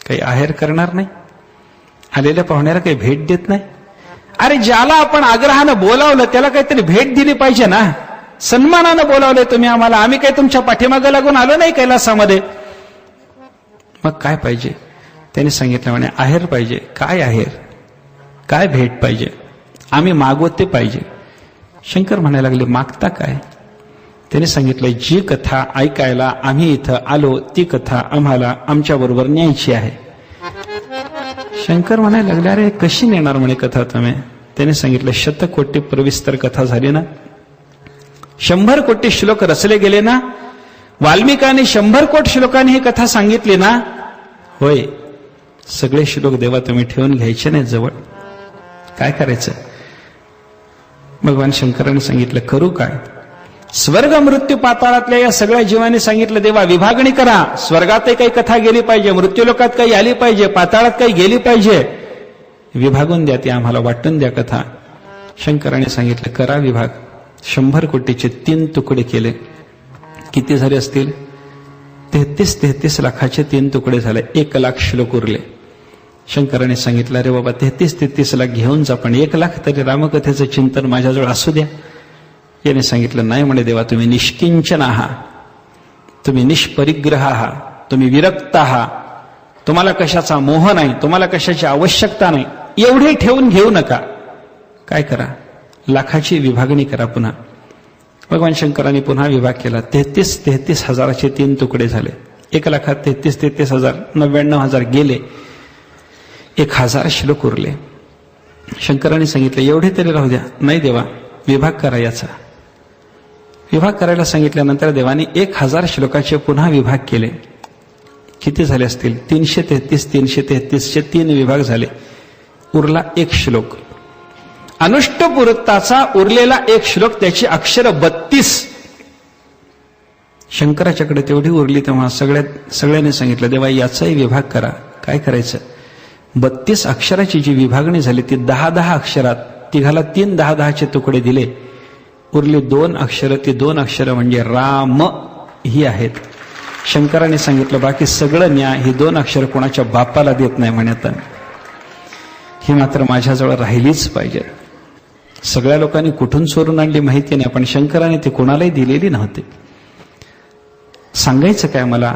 काही आहेर करणार नाही, आलेल्या पाहुण्याला काही भेट देत नाही. अरे ज्याला आपण आग्रहानं बोलावलं त्याला काहीतरी भेट दिली पाहिजे ना, सन्मानानं बोलावलंय तुम्ही आम्हाला, आम्ही काही तुमच्या पाठीमागे लागून आलो नाही कैलासामध्ये, मग काय पाहिजे. त्यांनी सांगितलं, म्हणे आहेर पाहिजे. काय आहेर, काय भेट पाहिजे, आम्ही मागवत ते पाहिजे. शंकर म्हणायला लागले, मागता काय. त्यांनी सांगितलं, जी कथा ऐकायला आम्ही इथं आलो ती कथा आम्हाला आमच्या बरोबर न्यायची आहे. शंकर म्हणायला लागले, अरे कशी नेणार म्हणे कथा तुम्ही. त्याने सांगितलं, शतकोटी प्रविस्तर कथा झाली ना, 100 कोटी श्लोक रचले गेले ना, वाल्मिकांनी 100 कोटी श्लोकांनी ही कथा सांगितली ना. होय, सगळे श्लोक देवा तुम्ही ठेवून घ्यायचे नाही जवळ, काय करायचं. भगवान शंकरांनी सांगितलं, करू काय. स्वर्ग मृत्यू पाताळातल्या या सगळ्या जीवांनी सांगितलं, देवा विभागणी करा, स्वर्गातही काही कथा गेली पाहिजे, मृत्यूलोकात काही आली पाहिजे, पाताळात काही गेली पाहिजे, विभागून द्या, ती आम्हाला वाटून द्या कथा. शंकराने सांगितलं, करा विभाग. 100 कोटीचे 3 तुकडे केले. किती झाले असतील, 33 लाखाचे 3 तुकडे झाले, 1 लाख श्लोक उरले. शंकराने सांगितलं, अरे बाबा 33 लाख घेऊन जा, पण 1 लाख तरी रामकथेचं चिंतन माझ्याजवळ असू द्या. याने सांगितलं, नाही म्हणे देवा, तुम्ही निष्किंचन आहात, तुम्ही निष्परिग्रह आहात, तुम्ही विरक्त आहात, तुम्हाला कशाचा मोह नाही, तुम्हाला कशाची आवश्यकता नाही, एवढे ठेवून घेऊ नका. काय करा, लाखाची विभागणी करा पुन्हा. भगवान शंकरांनी पुन्हा विभाग केला. 33 हजाराचे 3 तुकडे झाले. 1 लाखात 33 हजार, 99,000 गेले, 1,000 श्लोक उरले. शंकरांनी सांगितलं, एवढे तरी राहू द्या. नाही देवा, विभाग करा याचा. विभाग करायला सांगितल्यानंतर देवाने 1,000 श्लोकाचे पुन्हा विभाग केले. किती झाले असतील, 333चे 3 विभाग झाले. उरला 1 श्लोक, अनुष्टपुरत्ताचा उरलेला 1 श्लोक, त्याची अक्षर 32. शंकराच्याकडे तेवढी उरली. तेव्हा सगळ्यांनी सांगितलं, देवा याचाही विभाग करा. काय करायचं. 32 अक्षराची जी विभागणी झाली ती 10 अक्षरात, तिघाला 3 10चे तुकडे दिले. उरली 2 अक्षरं. ती 2 अक्षरं म्हणजे राम ही आहेत. शंकराने सांगितलं, बाकी सगळं न्या, ही 2 अक्षरं कोणाच्या बापाला देत नाही म्हणत, ही मात्र माझ्याजवळ राहिलीच पाहिजे. सगळ्या लोकांनी कुठून चोरून आणली माहिती नाही, पण शंकराने ती कोणालाही दिलेली नव्हती. सांगायचं काय मला,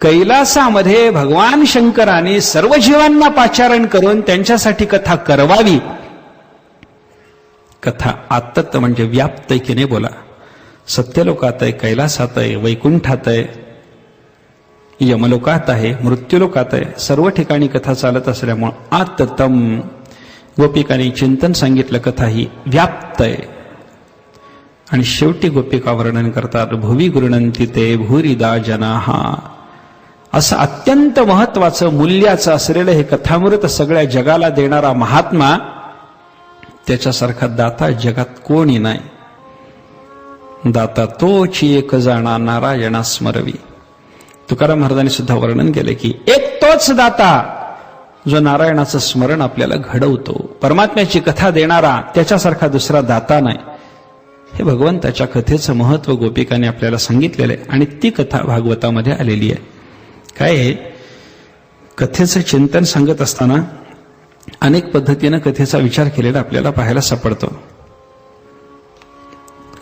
कैलासामध्ये भगवान शंकराने सर्व जीवांना पाचारण करून त्यांच्यासाठी कथा करवावी. कथा आत्त म्हणजे व्याप्त आहे की नाही बोला. सत्यलोकात आहे, कैलासात आहे, वैकुंठात आहे, यमलोकात आहे, मृत्यूलोकात आहे, सर्व ठिकाणी कथा चालत असल्यामुळे आत्तम गोपिकांनी चिंतन सांगितलं, कथा ही व्याप्त आहे. आणि शेवटी गोपिका वर्णन करतात, भुवी गृणंती ते भूरिदा जनाहा. असं अत्यंत महत्वाचं मूल्याचं असलेलं हे कथामृत सगळ्या जगाला देणारा महात्मा, त्याच्यासारखा दाता जगात कोणी नाही. दाता तोची एक जाणा नारायणा स्मरवी. तुकाराम महाराजांनी सुद्धा वर्णन केले की एक तोच दाता जो नारायणाचं स्मरण आपल्याला घडवतो. परमात्म्याची कथा देणारा त्याच्यासारखा दुसरा दाता नाही. हे भगवंताच्या कथेचं महत्व गोपिकांनी आपल्याला सांगितलेलं आहे. आणि ती कथा भागवतामध्ये आलेली आहे. काय आहे, कथेचं चिंतन सांगत असताना अनेक पद्धतीनं कथेचा विचार केलेला आपल्याला पाहायला सापडतो.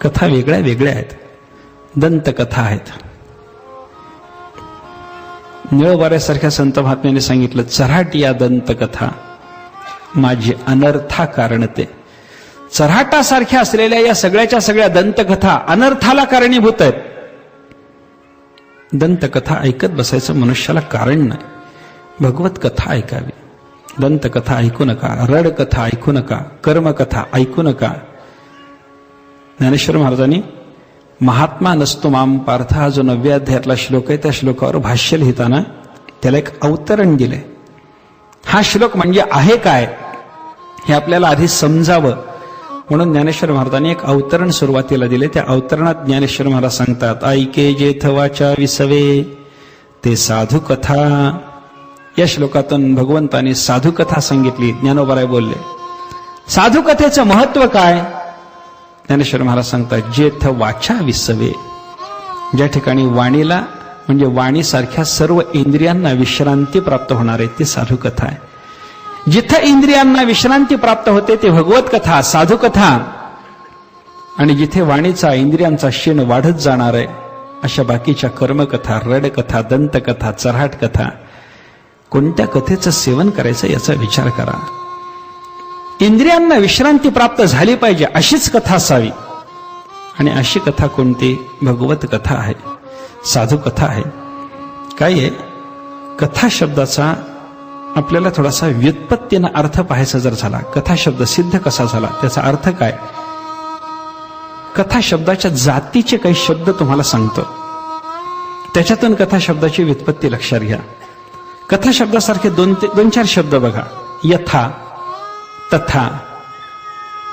कथा वेगळ्या वेगळ्या आहेत. दंतकथा आहेत. निळोबाऱ्यासारख्या संत महात्म्याने सांगितलं, चऱ्हाट या दंतकथा माझी अनर्था कारणते. चऱ्हाटासारख्या असलेल्या या सगळ्याच्या सगळ्या दंतकथा अनर्थाला कारणीभूत आहेत. दंतकथा ऐकत बसायचं मनुष्याला कारण नाही. भगवत कथा ऐकावी. दंतकथा ऐकू नका, रडकथा ऐकू नका, कर्मकथा ऐकू नका. ज्ञानेश्वर महाराजांनी महात्मा नसतो माम पार्थ हा जो 9व्या अध्यायातला श्लोक आहे, त्या श्लोकावर भाष्य लिहिताना त्याला एक अवतरण दिलंय. हा श्लोक म्हणजे आहे काय हे आपल्याला आधी समजावं म्हणून ज्ञानेश्वर महाराजांनी एक अवतरण सुरुवातीला दिले. त्या अवतरणात ज्ञानेश्वर महाराज सांगतात, ऐके जेथ वाचा विसवे ते साधू कथा. या श्लोकातून भगवंतांनी साधू कथा सांगितली. ज्ञानोबाराय बोलले, साधू कथेचं महत्व काय? ज्ञानेश्वर महाराज सांगतात, जेथ वाचा विसवे, ज्या ठिकाणी वाणीला म्हणजे वाणीसारख्या सर्व इंद्रियांना विश्रांती प्राप्त होणार आहे ती साधू कथा आहे. जिथं इंद्रियांना विश्रांती प्राप्त होते ते भगवत कथा, साधू कथा. आणि जिथे वाणीचा इंद्रियांचा क्षीण वाढत जाणार आहे अशा बाकीच्या कर्मकथा, रडकथा, दंतकथा, चऱ्हाट कथा, कोणत्या कथेचं सेवन करायचं याचा विचार करा. इंद्रियांना विश्रांती प्राप्त झाली पाहिजे अशीच कथा असावी. आणि अशी कथा कोणती? भगवत कथा आहे, साधू कथा आहे. काय आहे? कथा शब्दाचा आपल्याला थोडासा व्युत्पत्तीनं अर्थ पाहायचा जर झाला, कथा शब्द सिद्ध कसा झाला, त्याचा अर्थ काय? कथा शब्दाच्या जातीचे काही शब्द तुम्हाला सांगतो, त्याच्यातून कथा शब्दाची व्युत्पत्ती लक्षात घ्या. कथा शब्दासारखे दोन चार शब्द बघा. यथा, तथा,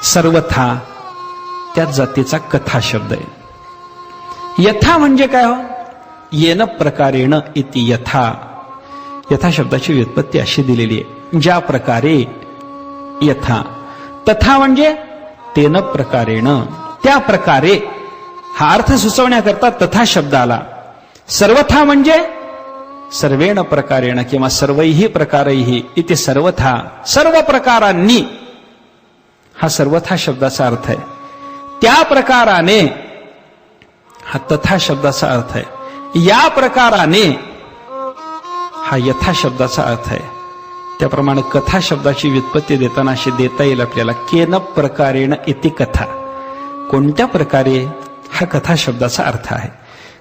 सर्वथा, त्याच जातीचा कथा शब्द आहे. यथा म्हणजे काय हो? येन प्रकारेण इति यथा. यथा शब्दाची व्युत्पत्ती अशी दिलेली आहे, ज्या प्रकारे. यथा. तथा म्हणजे तेन प्रकारेण, त्या प्रकारे. हा अर्थ सुचवण्याकरता तथा शब्द आला. सर्वथा म्हणजे सर्वेण प्रकारेण किंवा सर्वैहि प्रकारैहि इति सर्वथा, सर्व प्रकारांनी. हा सर्वथा शब्दाचा अर्थ आहे. त्या प्रकाराने हा तथा शब्दाचा अर्थ आहे. या प्रकाराने हा यथा शब्दाचा अर्थ आहे. त्याप्रमाणे कथा शब्दाची व्युत्पत्ती देताना अशी देता येईल आपल्याला, केन प्रकारेण इति कथा. कोणत्या प्रकारे हा कथा शब्दाचा अर्थ आहे.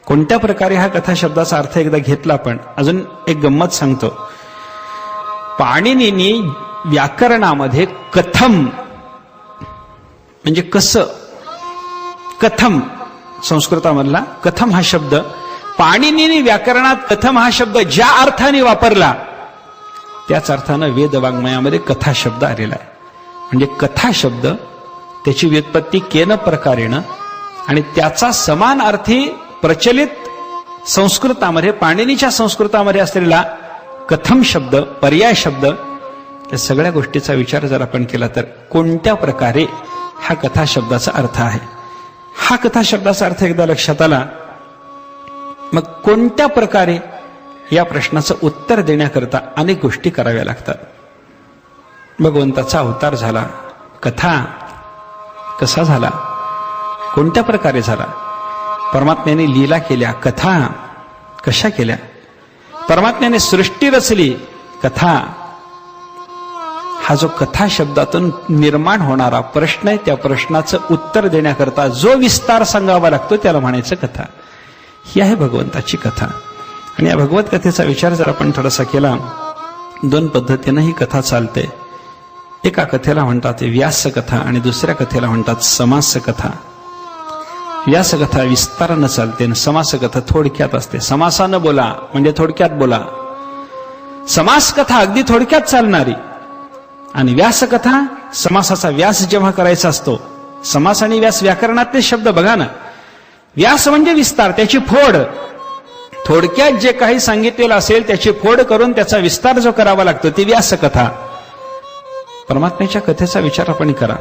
कोणत्या प्रकारे हा कथा शब्दाचा अर्थ एकदा घेतला. पण अजून एक गंमत सांगतो. पाणिनींनी व्याकरणामध्ये कथम म्हणजे कसं, कथम संस्कृतामधला कथम हा शब्द पाणिनींनी व्याकरणात कथम हा शब्द ज्या अर्थाने वापरला त्याच अर्थानं वेद वाङ्मयामध्ये कथा शब्द आलेला आहे. म्हणजे कथा शब्द त्याची व्युत्पत्ती केन प्रकारेण आणि त्याचा समान अर्थी प्रचलित संस्कृतामध्ये, पाणिनीच्या संस्कृतामध्ये असलेला कथम शब्द, पर्याय शब्द, या सगळ्या गोष्टीचा विचार जर आपण केला तर कोणत्या प्रकारे हा कथा शब्दाचा अर्थ आहे. हा कथा शब्दाचा अर्थ एकदा लक्षात आला, मग कोणत्या प्रकारे या प्रश्नाचं उत्तर देण्याकरता अनेक गोष्टी कराव्या लागतात. भगवंताचा अवतार झाला, कथा कसा झाला, कोणत्या प्रकारे झाला. परमात्म्याने लीला केल्या, कथा कशा केल्या. परमात्म्याने सृष्टी रचली, कथा. हा जो कथा शब्दातून निर्माण होणारा प्रश्न आहे त्या प्रश्नाचं उत्तर देण्याकरता जो विस्तार सांगावा लागतो त्याला म्हणायचं कथा. ही आहे भगवंताची कथा. आणि या भगवत कथेचा विचार जर आपण थोडासा केला, दोन पद्धतीनं ही कथा चालते. एका कथेला म्हणतात व्यास कथा आणि दुसऱ्या कथेला म्हणतात समास कथा. व्यास कथा विस्तारानं चालते आणि समास कथा थोडक्यात असते. समासानं बोला म्हणजे थोडक्यात बोला. समास कथा अगदी थोडक्यात चालणारी आणि व्यास कथा समासाचा व्यास जेव्हा करायचा असतो. समास आणि व्यास व्याकरणातले शब्द बघा ना. व्यास म्हणजे विस्तार, त्याची फोड. थोडक्यात जे काही सांगितलेलं असेल त्याची फोड करून त्याचा विस्तार जो करावा लागतो ती व्यास कथा. परमात्म्याच्या कथेचा विचार आपण करा.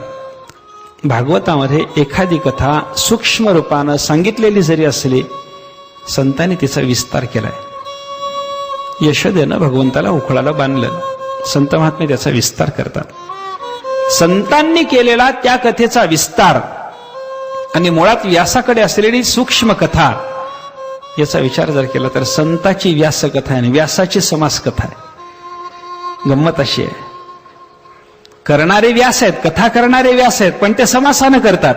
भागवतामध्ये एखादी कथा सूक्ष्म रूपानं सांगितलेली जरी असली, संतांनी तिचा विस्तार केलाय. यशोदेनं भगवंताला उखळाला बांधलं, संत महात्मे त्याचा विस्तार करतात. संतांनी केलेला त्या कथेचा विस्तार आणि मुळात व्यासाकडे असलेली सूक्ष्म कथा याचा विचार जर केला तर संताची व्यास कथा आहे आणि व्यासाची समास कथा आहे. गंमत अशी आहे, करणारे व्यास आहेत, कथा करणारे व्यास आहेत, पण ते समासानं करतात.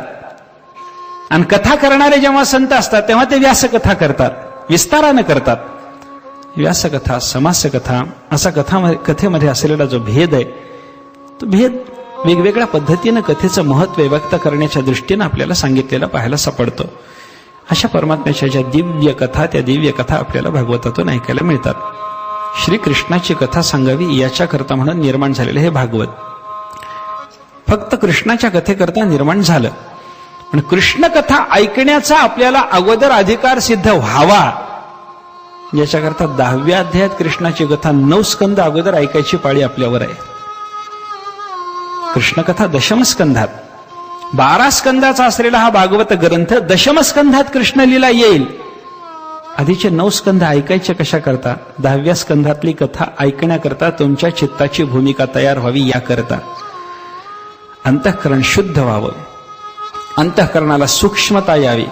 आणि कथा करणारे जेव्हा संत असतात तेव्हा ते व्यास कथा करतात, विस्तारानं करतात. व्यासकथा, समास कथा असा कथेमध्ये असलेला जो भेद आहे तो भेद वेगवेगळ्या पद्धतीनं कथेचं महत्व व्यक्त करण्याच्या दृष्टीनं आपल्याला सांगितलेला पाहायला सापडतो. अशा परमात्म्याच्या ज्या दिव्य कथा, त्या दिव्य कथा आपल्याला भागवतातून ऐकायला मिळतात. श्रीकृष्णाची कथा सांगावी याच्याकरता म्हणून निर्माण झालेलं हे भागवत. फक्त कृष्णाच्या कथेकरता निर्माण झालं, पण कृष्ण कथा ऐकण्याचा आपल्याला अगोदर अधिकार सिद्ध व्हावा याच्याकरता 10व्या अध्यायात कृष्णाची कथा 9 स्कंद अगोदर ऐकायची पाळी आपल्यावर आहे. कृष्णकथा दशमस्कंधात 12 स्कंदाचा असलेला हा भागवत ग्रंथ दशमस्कंधात कृष्णलीला येईल. आधीचे 9 स्कंध ऐकायचे कशा करता? 10व्या स्कंधातली कथा ऐकण्याकरता तुमच्या चित्ताची भूमिका तयार व्हावी याकरता. अंतःकरण शुद्ध व्हावं, अंतःकरणाला सूक्ष्मता यावी,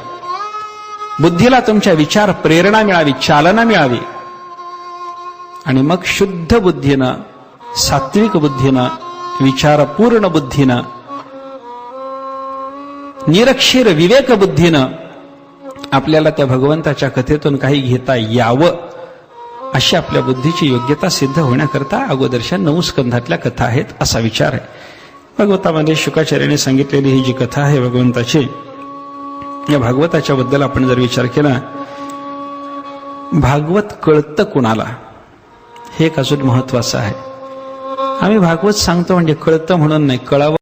बुद्धीला तुमच्या विचार प्रेरणा मिळावी, चालना मिळावी, आणि मग शुद्ध बुद्धीनं, सात्विक बुद्धीनं, विचारपूर्ण बुद्धीनं, निरक्षीर विवेक बुद्धीनं आपल्याला त्या भगवंताच्या कथेतून काही घेता यावं अशी आपल्या बुद्धीची योग्यता सिद्ध होण्याकरता अगोदरच्या 9 स्कंधातल्या कथा आहेत असा विचार आहे. भागवतामध्ये शुकाचार्याने सांगितलेली ही जी कथा आहे भगवंताची, या भागवताच्या बद्दल आपण जर विचार केला, भागवत कळतं कुणाला हे एक अजून महत्वाचं आहे. आम्ही भागवत सांगतो म्हणजे कळतं म्हणून नाही, कळावं